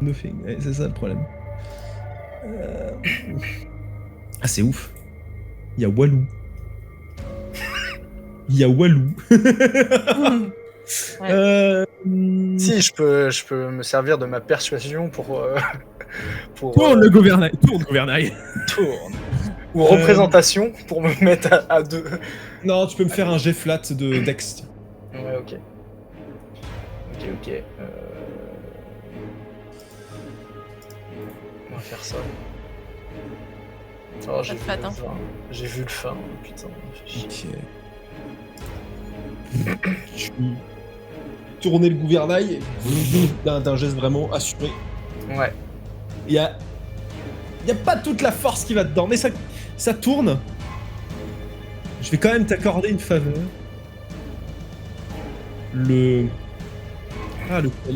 Nothing. Ouais, c'est ça le problème. Ah, c'est ouf. Il y a Walou. Il y a Walou. Ouais. Si, je peux me servir de ma persuasion pour Tourne le gouvernail. Tourne, gouvernail. tourne. Ou représentation pour me mettre à deux. Non, tu peux me faire un jet flat de Dex. Ouais, ok. Ok. On va faire ça. Oh, j'ai Pas de fat, hein. J'ai vu le fin, putain. fait chier. Ok. Tu tourner le gouvernail d'un geste vraiment assuré. Ouais. Il y a pas toute la force qui va dedans, mais ça tourne. Je vais quand même t'accorder une faveur.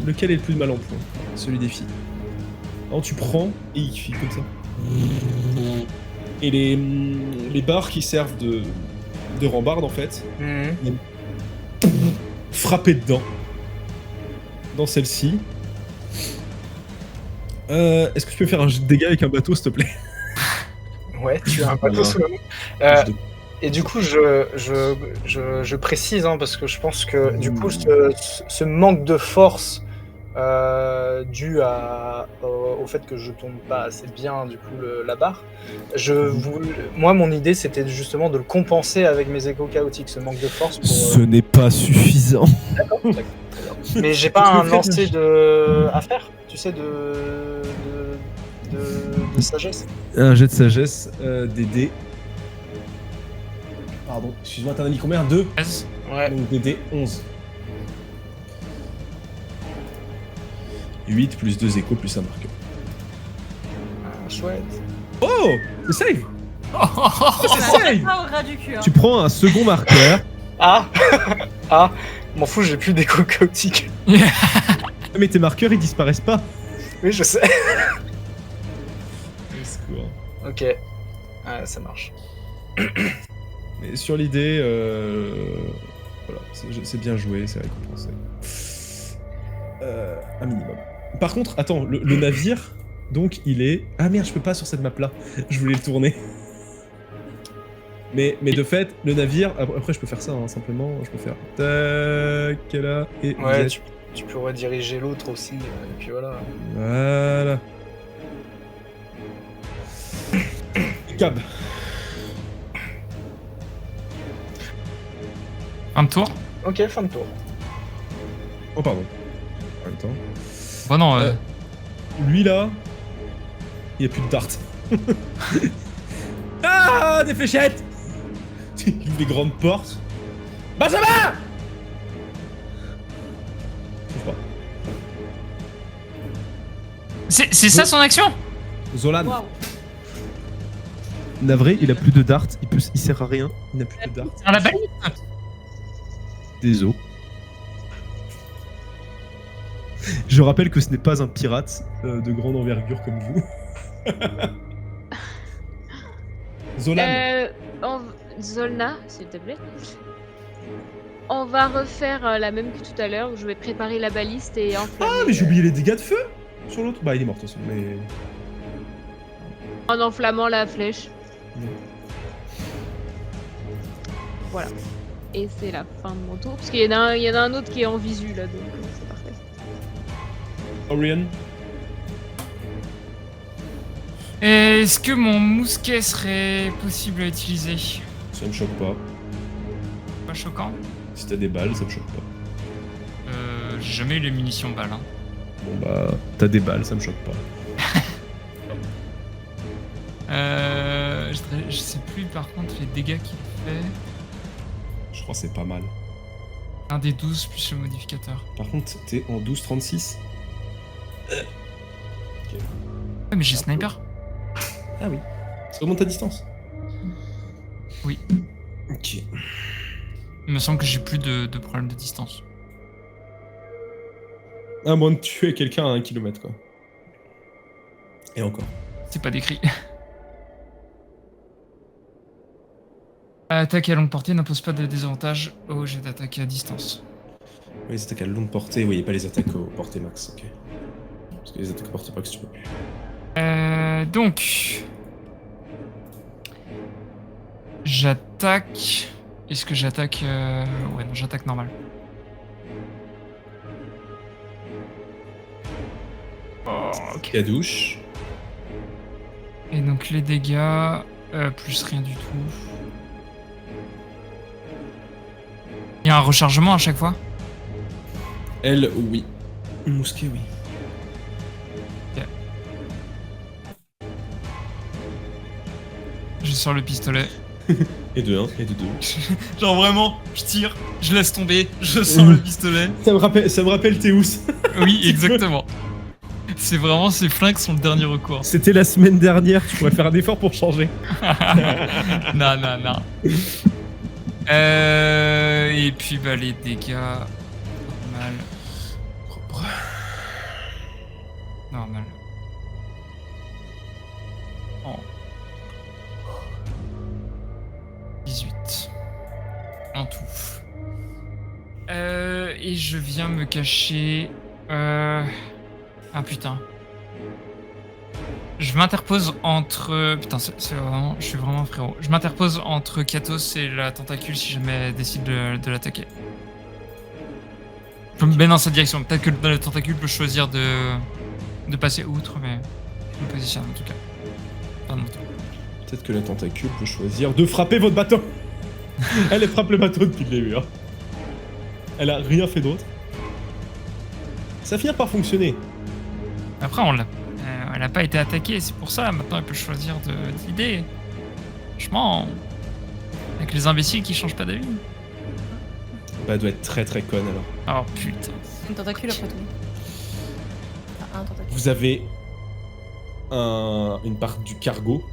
Lequel est le plus mal en point? Celui des filles. Alors tu prends et il fait comme ça. Et les barres qui servent de rambarde en fait, Mhm. frapper dedans. Dans celle-ci. Est-ce que tu peux faire un jet de dégâts avec un bateau s'il te plaît? Ouais, tu as un bateau sous la main. Et du coup, je précise, hein, parce que je pense que du coup, ce manque de force dû au fait que je tourne pas assez bien du coup la barre, moi mon idée c'était justement de le compenser avec mes échos chaotiques, ce manque de force. Ce n'est pas suffisant. D'accord, très bien. Mais j'ai pas Tu veux un faire lancer à faire, tu sais, de sagesse. Un jet de sagesse, des dés. Pardon, excuse-moi, t'en as mis combien? 2? 13. Ouais. Donc des dés 11. 8 plus 2 échos plus un marqueur. Ah, chouette. Oh, c'est save. C'est Ça save. au ras du cul. Hein. Tu prends un second marqueur. Ah ah, m'en fous, j'ai plus d'écho chaotique. Mais tes marqueurs ils disparaissent pas. Oui, je sais. Au secours. Ok. Ah, ça marche. Mais sur l'idée, voilà, c'est bien joué, c'est récompensé. Un minimum. Par contre, attends, le navire, donc il est... Ah merde, je peux pas sur cette map là. Je voulais le tourner. Mais de fait, le navire, après je peux faire ça hein, simplement, je peux faire tac là et Ouais, Z. tu pourrais diriger l'autre aussi, et puis voilà. Voilà. Cab. Un tour. Ok, fin de tour. Oh pardon. En même temps. Bon non, Lui là, il n'y a plus de darts. Ah, des fléchettes. Il ouvre des grandes portes. Benjamin. Je sais pas. c'est ça son action. Zolan. Waouh. Navré, il a plus de darts, il sert à rien, il n'a plus de darts. À la balle. Désolé. Je rappelle que ce n'est pas un pirate de grande envergure comme vous. Zolan. Zolna, s'il te plaît. On va refaire la même que tout à l'heure où je vais préparer la baliste et enflammer. Ah, mais j'ai oublié les dégâts de feu sur l'autre. Bah, il est mort de toute façon, mais. En enflammant la flèche. Mm. Voilà. Et c'est la fin de mon tour. Parce qu'il y en a un autre qui est en visu là, donc c'est parfait. Orion. Est-ce que mon mousquet serait possible à utiliser? Ça me choque pas. Pas choquant. Si t'as des balles, ça me choque pas. J'ai jamais eu les munitions balles. Hein. Bon bah, t'as des balles, ça me choque pas. Je sais plus par contre les dégâts qu'il fait. Je crois que c'est pas mal. Un des 12 plus le modificateur. Par contre, t'es en 12-36. Ouais, mais j'ai sniper. Ah oui. Ça remonte à distance. Oui. Ok. Il me semble que j'ai plus de problème de distance. À moins de tuer quelqu'un à 1 km quoi. Et encore. C'est pas décrit. Attaque à longue portée n'impose pas de désavantage au jet d'attaque à distance. Oui, les attaques à longue portée, oui, pas les attaques aux portées max, ok. Parce que les attaques à portée max, tu peux plus. Donc... J'attaque... Est-ce que j'attaque... Ouais, non, j'attaque normal. Oh, ok. Cadouche. Et donc les dégâts... plus rien du tout. Il y a un rechargement à chaque fois? Elle, oui. Mousquet, oui. Ok. Je sors le pistolet. Et de 1, et de 2. Genre vraiment, je tire, je laisse tomber, je sors le pistolet. Ça me rappelle Théus. Oui, exactement. C'est vraiment, ces flingues sont le dernier recours. C'était la semaine dernière, tu pourrais faire un effort pour changer. Non. Et puis bah les dégâts... Normal. Propre. Normal. Oh. 18. En tout. Et je viens me cacher... Ah putain. Je m'interpose entre... Putain, c'est vraiment... Je suis vraiment un frérot. Je m'interpose entre Katos et la tentacule si jamais elle décide de l'attaquer. Je me mets dans cette direction. Peut-être que le tentacule peut choisir de passer outre, mais je me positionne en tout cas. Pas non. Peut-être que la tentacule peut choisir de frapper votre bateau. Elle frappe le bateau depuis le début. Hein. Elle a rien fait d'autre. Ça finit par fonctionner. Après, elle n'a pas été attaquée, c'est pour ça. Maintenant, elle peut choisir d'idée. Franchement, avec les imbéciles qui changent pas d'avis. Bah, elle doit être très très conne alors. Oh putain. Une tentacule après tout. Un tentacule. Vous avez une part du cargo.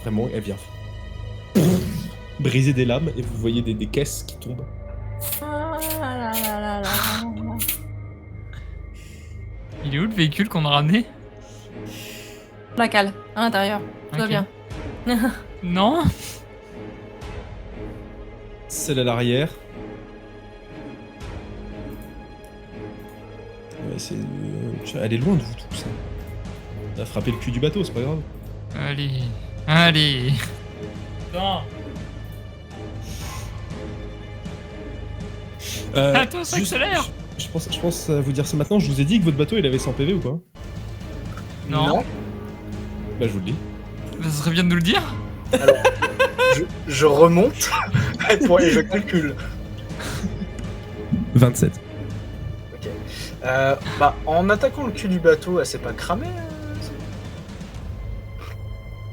Vraiment, elle vient briser des lames et vous voyez des caisses qui tombent. Ah là là là là. Il est où le véhicule qu'on a ramené? La cale, à l'intérieur. Tout va Ok. bien. Non. Celle à l'arrière. Ouais, elle est loin de vous tous. Elle a frappé le cul du bateau, c'est pas grave. Allez. Non. Attends, ça juste- accélère. Je pense à vous dire ça maintenant. Je vous ai dit que votre bateau il avait 100 PV ou pas? Non. Bah je vous le dis. Ça serait bien de nous le dire. Je remonte et je calcule. 27. Ok. Bah, en attaquant le cul du bateau, elle s'est pas cramée.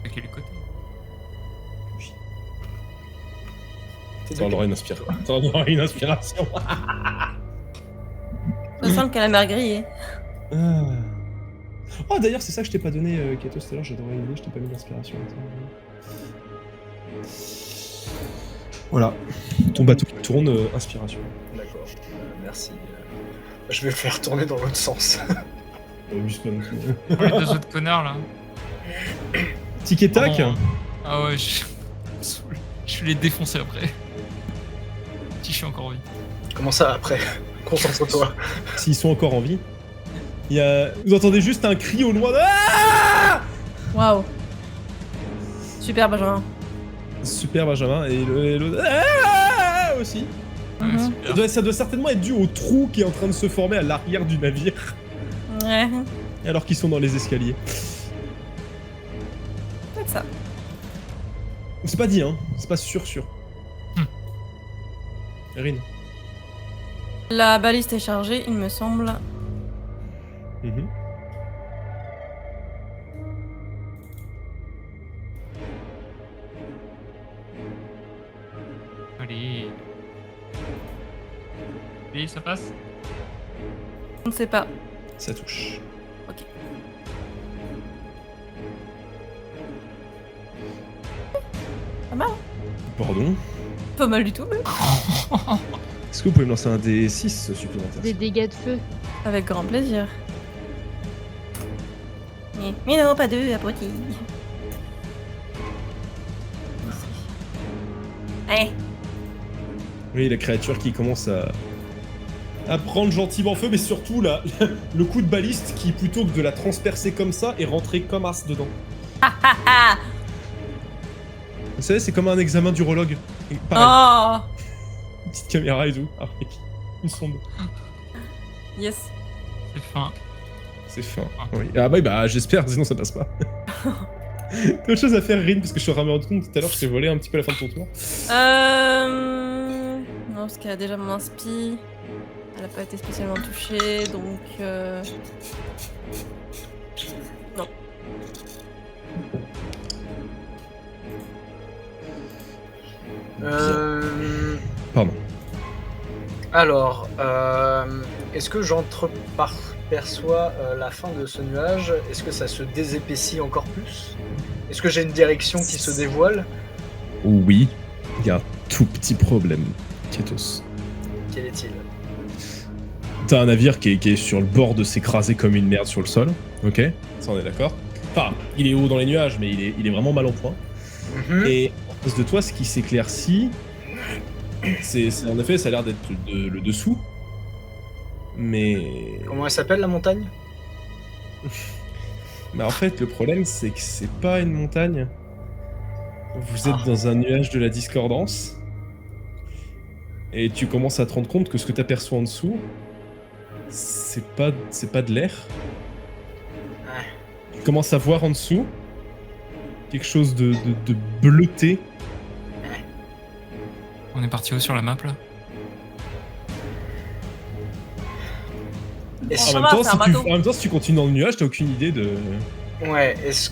De quel côté? Ça en aura une inspiration. Ça en aura une inspiration. Ça sent le calamar grillé. Ah. Oh d'ailleurs c'est ça que je t'ai pas donné Kato tout à l'heure, j'adorais l'idée, je t'ai pas mis d'inspiration. Voilà. Ton bateau qui tourne, inspiration. D'accord, merci. Je vais le faire tourner dans l'autre sens. Abuse pas non plus. Oh, les deux autres connards là. Tic et tac. Pardon, hein. Ah ouais, je vais les défoncer après. Si je suis encore en vie. Comment ça après? Concentre-toi. S'ils sont encore en vie. Vous entendez juste un cri au loin. Ah Waouh. Super, Benjamin. Super Benjamin et l'autre ah aussi. Ouais, Mhm. super. Ça doit certainement être dû au trou qui est en train de se former à l'arrière du navire Ouais. alors qu'ils sont dans les escaliers. C'est ça. C'est pas dit hein, c'est pas sûr. Erin. La baliste est chargée, il me semble. Mhm. Allez, ça passe. On ne sait pas. Ça touche. Ok. Pas mal. Pardon. Pas mal du tout, mais. Est-ce que vous pouvez me lancer un D6 supplémentaire? Des dégâts de feu. Avec grand plaisir. Mais non, pas deux, apôtis. Allez. Oui, la créature qui commence à prendre gentiment feu, mais surtout là, le coup de baliste qui, plutôt que de la transpercer comme ça, est rentré comme as dedans. Ah. Vous savez, c'est comme un examen d'urologue. Pareil, Oh. une petite caméra et tout. Avec une sonde. Yes. C'est fin. C'est fin. Oui. Ah bah j'espère, sinon ça passe pas. T'as autre chose à faire, Rin, parce que je suis rendu compte tout à l'heure, je t'ai volé un petit peu à la fin de ton tour. Non, parce qu'elle a déjà mon inspi. Elle a pas été spécialement touchée, donc. Non. Pardon. Alors, est-ce que j'entreperçois la fin de ce nuage? Est-ce que ça se désépaissit encore plus? Est-ce que j'ai une direction qui se dévoile? Oui, il y a un tout petit problème, Ketos. Quel est-il? T'as un navire qui est sur le bord de s'écraser comme une merde sur le sol, ok? Ça on est d'accord. Enfin, il est haut dans les nuages, mais il est vraiment mal en point. Mhm. Et en face de toi, ce qui s'éclaircit, c'est en effet, ça a l'air d'être le dessous. Mais... Comment elle s'appelle la montagne? Mais en fait, le problème, c'est que c'est pas une montagne. Vous êtes dans un nuage de la discordance. Et tu commences à te rendre compte que ce que t'aperçois en dessous, c'est pas de l'air. Ouais. Tu commences à voir en dessous quelque chose de bleuté. On est parti où sur la map là? Est-ce- Ça va, c'est un bateau. En même temps, si tu continues dans le nuage, t'as aucune idée de... Ouais, est-ce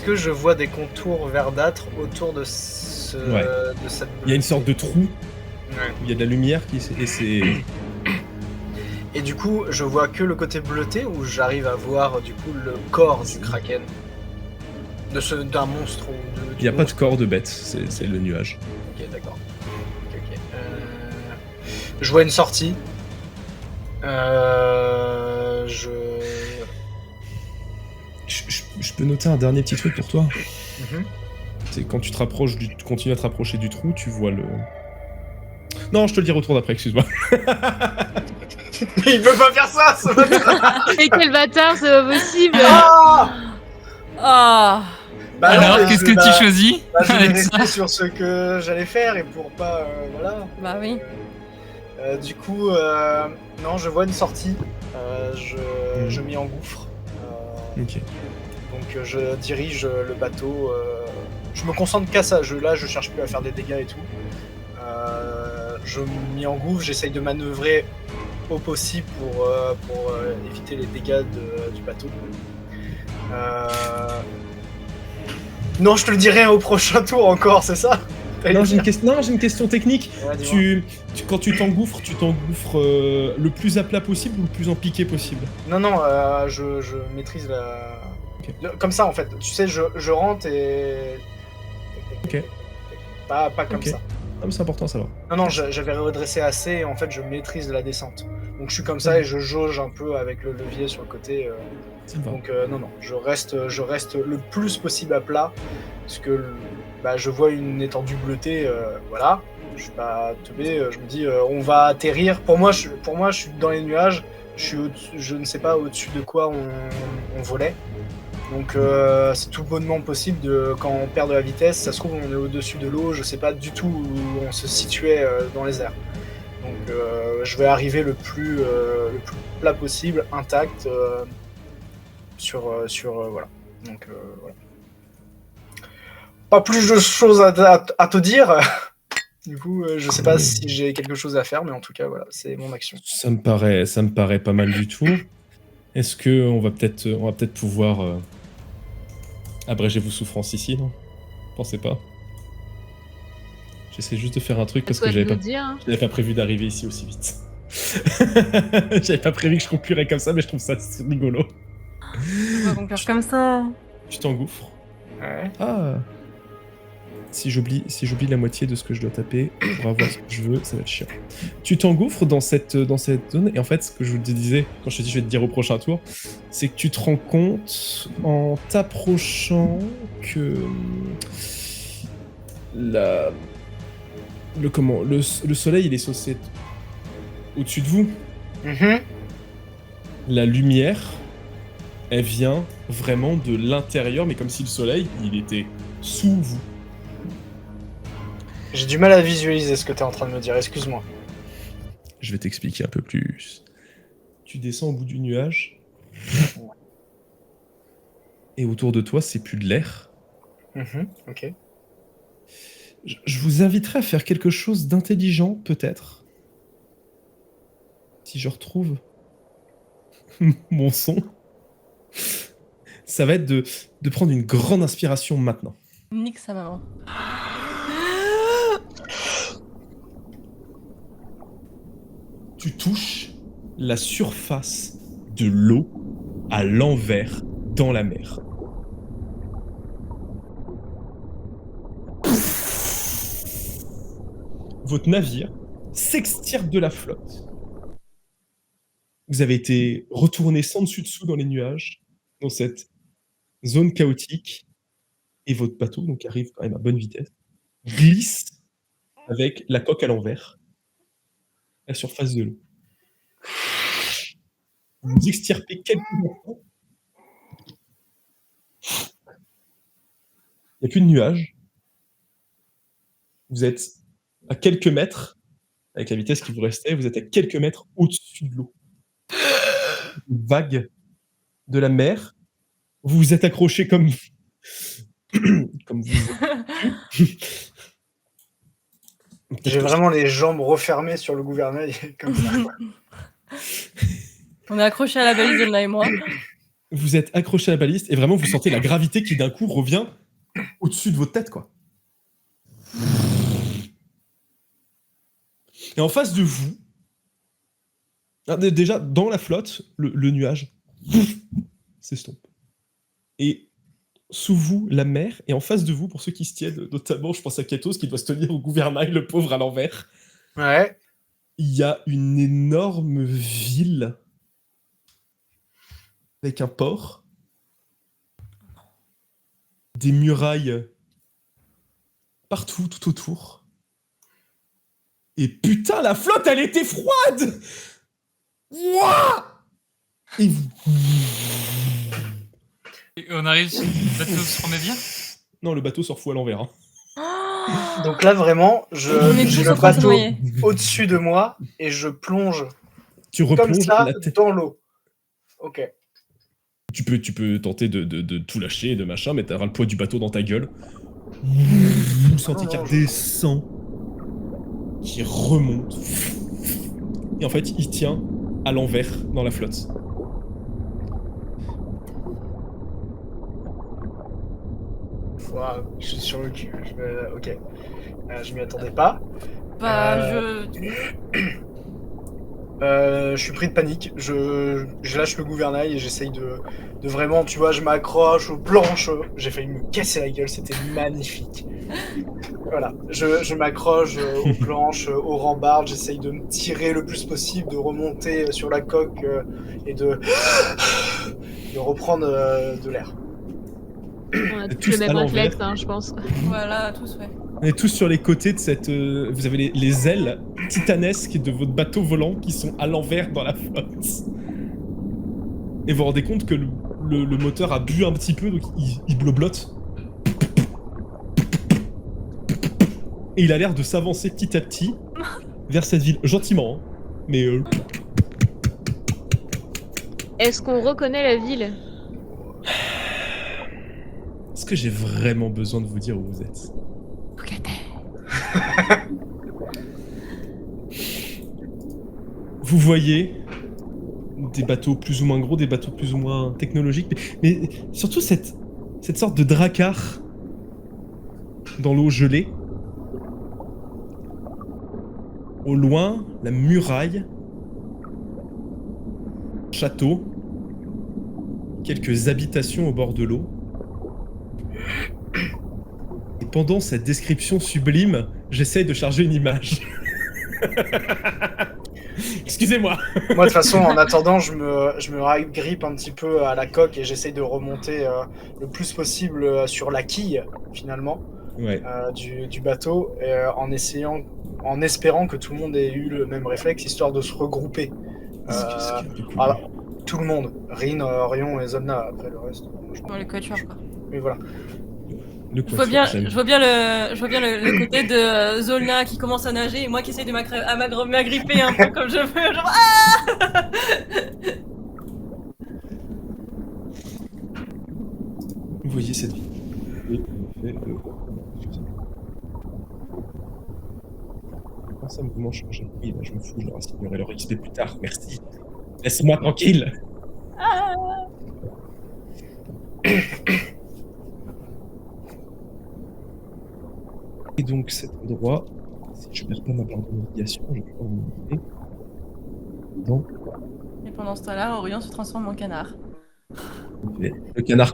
que je vois des contours verdâtres autour de ce Ouais. de cette Il y a une sorte de trou, Ouais. où il y a de la lumière qui... Et c'est... Et du coup, je vois que le côté bleuté ou j'arrive à voir du coup le corps du kraken d'un monstre ou Il n'y a pas de corps de bête, c'est le nuage. Ok, d'accord. Ok. Je vois une sortie. Je peux noter un dernier petit truc pour toi. Mhm. C'est quand tu continues à te rapprocher du trou, tu vois le... Non, je te le dirai au tour d'après, excuse-moi. Il peut pas faire ça, ce bâtard. Mais quel bâtard, c'est pas possible. Ah Ah. Bah non, Alors, mais qu'est-ce que tu choisis je vais avec rester ça? sur ce que j'allais faire et pour pas... voilà. Bah oui. Du coup, non, je vois une sortie. Je m'y engouffre. Ok. Donc je dirige le bateau. Je me concentre qu'à ça. Là, je cherche plus à faire des dégâts et tout. Je m'y engouffre. J'essaye de manœuvrer au possible pour éviter les dégâts du bateau. Non, je te le dirai au prochain tour encore, c'est ça? Non, j'ai une question technique. Ouais, dis-moi. Quand tu t'engouffres le plus à plat possible ou le plus en piqué possible? Non, je maîtrise la... Ok. Comme ça, en fait. Tu sais, je rentre et... Ok. Pas comme Ok. ça. Ah, mais c'est important à savoir. Non, j'avais redressé assez et en fait, je maîtrise la descente. Donc je suis comme ça et je jauge un peu avec le levier sur le côté. Ça me va. Donc non, je reste le plus possible à plat. Parce que je vois une étendue bleutée, voilà. Je suis pas teubé, je me dis on va atterrir. Pour moi, je suis dans les nuages. Je ne sais pas au-dessus de quoi on volait. Donc c'est tout bonnement possible quand on perd de la vitesse. Ça se trouve on est au-dessus de l'eau. Je sais pas du tout où on se situait dans les airs. Donc je vais arriver le plus plat possible, intact sur voilà. Donc voilà. Pas plus de choses à te dire. Du coup, je sais pas si j'ai quelque chose à faire, mais en tout cas, voilà, c'est mon action. Ça me paraît pas mal du tout. Est-ce que on va peut-être pouvoir abréger vos souffrances ici, non? Pensez pas. J'essaie juste de faire un truc parce que j'avais pas prévu d'arriver ici aussi vite. J'avais pas prévu que je conclurais comme ça, mais je trouve ça rigolo. On va conclure comme ça. Tu t'engouffres. Ouais. Ah. Si j'oublie la moitié de ce que je dois taper pour avoir ce que je veux, ça va être chiant. Tu t'engouffres dans cette zone, et en fait, ce que je te disais, quand je te dis je vais te dire au prochain tour, c'est que tu te rends compte, en t'approchant, que le soleil, il est censé être au-dessus de vous. Mm-hmm. La lumière, elle vient vraiment de l'intérieur, mais comme si le soleil, il était sous vous. J'ai du mal à visualiser ce que tu es en train de me dire, excuse-moi. Je vais t'expliquer un peu plus. Tu descends au bout du nuage. Et autour de toi, c'est plus de l'air. Ok. Je vous inviterai à faire quelque chose d'intelligent, peut-être. Si je retrouve mon son. Ça va être de prendre une grande inspiration maintenant. Nique sa maman. Tu touches la surface de l'eau à l'envers dans la mer. Votre navire s'extirpe de la flotte. Vous avez été retourné sans dessus-dessous dans les nuages, dans cette zone chaotique, et votre bateau, donc arrive quand même à bonne vitesse, glisse avec la coque à l'envers, à la surface de l'eau. Vous vous extirpez quelques instants. Il n'y a plus de nuages. Vous êtes à quelques mètres, avec la vitesse qui vous restait, vous êtes à quelques mètres au-dessus de l'eau. Une vague de la mer. Vous vous êtes accroché comme vous. J'ai vraiment les jambes refermées sur le gouvernail, comme ça. On est accroché à la balise, Zolna et moi. Vous êtes accroché à la baliste et vraiment vous sentez la gravité qui d'un coup revient au-dessus de votre tête, quoi. Et en face de vous, Déjà, dans la flotte, le nuage s'estompe. Et sous vous, la mer, et en face de vous, pour ceux qui se tiennent, notamment, je pense à Ketos, qui doit se tenir au gouvernail, le pauvre, à l'envers, Ouais. il y a une énorme ville avec un port, des murailles partout, tout autour. Et putain, la flotte, elle était froide! Ouah! Et Et on arrive sur le bateau se remet bien. non, le bateau sort fou à l'envers. Hein. Donc là, vraiment, On est j'ai tous le en train de se bateau noyer. au-dessus de moi et je plonge Tu comme replonges ça la tête. dans l'eau. Ok. Tu peux tenter de tout lâcher et de machin, mais t'auras le poids du bateau dans ta gueule. Vous sentez qu'il y a des sangs qui remontent. Et en fait, il tient à l'envers dans la flotte. Wow, je suis sur le cul. Ok. Je m'y attendais pas. Je suis pris de panique. Je lâche le gouvernail et j'essaye de vraiment, tu vois, je m'accroche aux planches. J'ai failli me casser la gueule, c'était magnifique. Voilà, je m'accroche aux planches, aux rambardes, j'essaye de me tirer le plus possible, de remonter sur la coque et de reprendre de l'air. On a tous tous le à même l'envers. réflexe, hein, je pense. Voilà, tous, ouais. On est tous sur les côtés de cette... vous avez les ailes titanesques de votre bateau volant qui sont à l'envers dans la flotte. Et vous vous rendez compte que le moteur a bu un petit peu, donc il bloblote. Et il a l'air de s'avancer petit à petit vers cette ville. Gentiment, hein. Mais... Est-ce qu'on reconnaît la ville? Est-ce que j'ai vraiment besoin de vous dire où vous êtes? Vous voyez des bateaux plus ou moins gros, des bateaux plus ou moins technologiques, mais surtout cette sorte de drakkar dans l'eau gelée. Au loin, la muraille, château, quelques habitations au bord de l'eau. Et pendant cette description sublime, j'essaye de charger une image. Excusez-moi. Moi, de toute façon, en attendant, je me grippe un petit peu à la coque et j'essaye de remonter le plus possible sur la quille, finalement, Ouais. du bateau, en espérant que tout le monde ait eu le même réflexe, histoire de se regrouper. Voilà. Tout le monde, Rin, Orion et Zomna, après le reste. Bon, les quatuors, quoi. Mais voilà. Je vois bien le côté de Zolna qui commence à nager et moi qui essaye de m'agripper un peu comme je veux, genre ah. Vous voyez cette vie. Comment ça mouvement changé? Oui, bah, je me fous, je leur assignerai leur XP plus tard, merci. Laisse-moi tranquille. Et donc cet endroit, si je perds pas ma barre de navigation, je vais pouvoir me monter dans Et pendant ce temps-là, Orion se transforme en canard. le canard.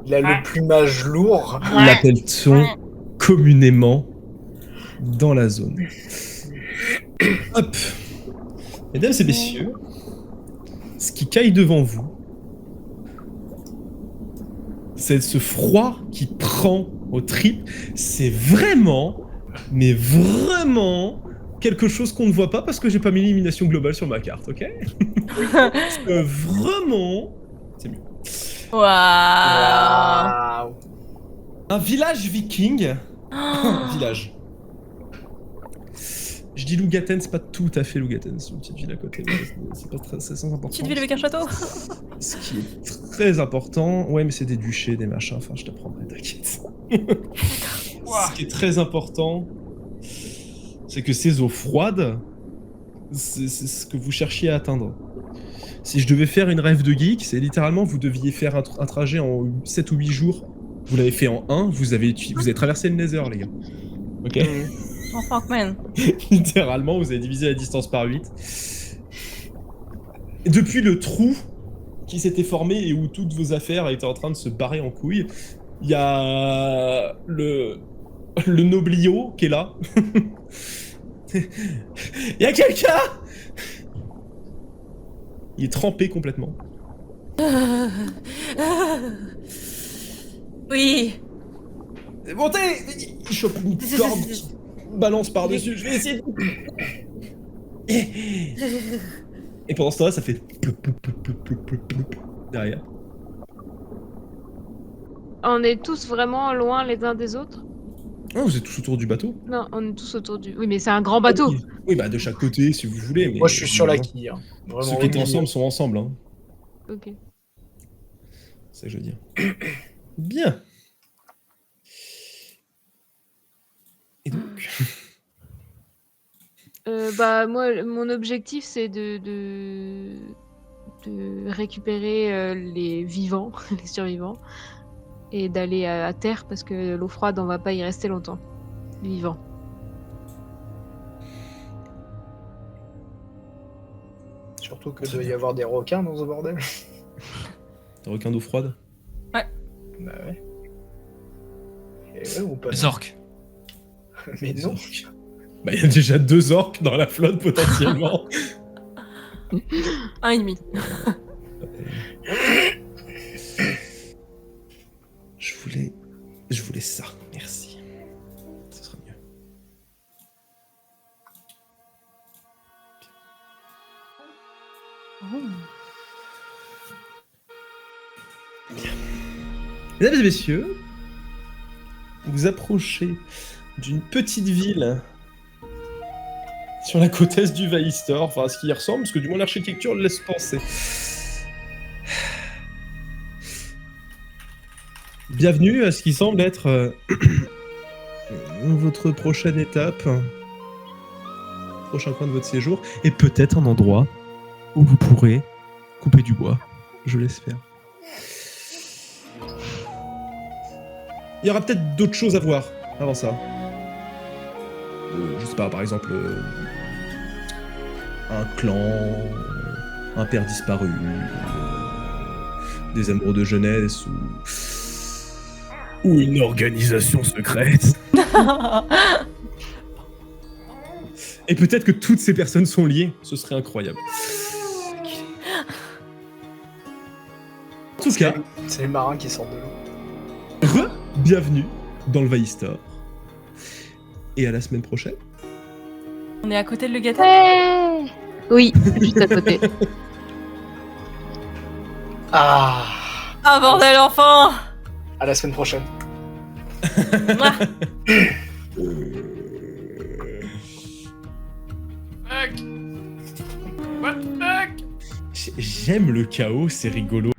Il a le plumage lourd. L'appelle-t-on communément dans la zone. Hop. Mesdames et messieurs, ce qui caille devant vous, c'est ce froid qui prend aux tripes. C'est vraiment, mais vraiment, quelque chose qu'on ne voit pas parce que j'ai pas mis l'élimination globale sur ma carte, ok? Parce que vraiment, c'est mieux. Waouh. Waouh. Un village viking. Un village. Je dis Lougaten, c'est pas tout à fait Lougaten, c'est une petite ville à côté. C'est pas très, c'est sans importance. Petite ville avec un château. Ce qui est très important, ouais, mais c'est des duchés, des machins, enfin, je t'apprendrai, t'inquiète. Ce qui est très important, c'est que ces eaux froides, c'est ce que vous cherchiez à atteindre. Si je devais faire une rêve de geek, c'est littéralement, vous deviez faire un trajet en 7 ou 8 jours. Vous l'avez fait en 1, vous avez traversé le Nether, les gars. Ok. Oh fuck man. Littéralement, vous avez divisé la distance par 8. depuis le trou qui s'était formé et où toutes vos affaires étaient en train de se barrer en couilles, il y a le noblio qui est là. Il y a quelqu'un. Il est trempé complètement. Oui. Montez. Il chope une corde, balance par-dessus. Je vais essayer de... Et pendant ce temps-là, ça fait ploup, ploup, ploup, ploup, ploup, ploup, ploup, derrière. On est tous vraiment loin les uns des autres? Ah, vous êtes tous autour du bateau? Non, on est tous autour du... Oui, mais c'est un grand bateau. Oui, bah de chaque côté, si vous voulez. Mais Moi, je suis sur la quille. Hein. Ceux qui étaient ensemble sont ensemble. Hein. Ok. C'est ça que je veux dire. Bien. Et donc Bah moi, mon objectif c'est de récupérer les vivants, les survivants, et d'aller à terre parce que l'eau froide on va pas y rester longtemps. Les vivants. Surtout que doit y avoir des requins dans ce bordel. Des requins d'eau froide? Bah ouais. Et ouais, ou pas. Les orques. Mais non. Bah il y a déjà 2 orques dans la flotte potentiellement. 1,5. Je voulais ça, merci. Ce sera mieux. Bien. Mesdames et messieurs, vous approchez d'une petite ville sur la côte est du Vaistor, enfin à ce qui y ressemble, parce que du moins l'architecture le laisse penser. Bienvenue à ce qui semble être votre prochaine étape, prochain point de votre séjour, et peut-être un endroit où vous pourrez couper du bois, je l'espère. Il y aura peut-être d'autres choses à voir avant ça. Je sais pas, par exemple, un clan, un père disparu, des amours de jeunesse ou une organisation secrète. Et peut-être que toutes ces personnes sont liées, ce serait incroyable. En tout cas, c'est les marins qui sortent de l'eau. Bienvenue dans le Vaistor. Et à la semaine prochaine. On est à côté de Legatal. Ouais. Oui, juste à côté. Ah, bordel, enfin. à la semaine prochaine. Mouah. Fuck. What the fuck? J'aime le chaos, c'est rigolo.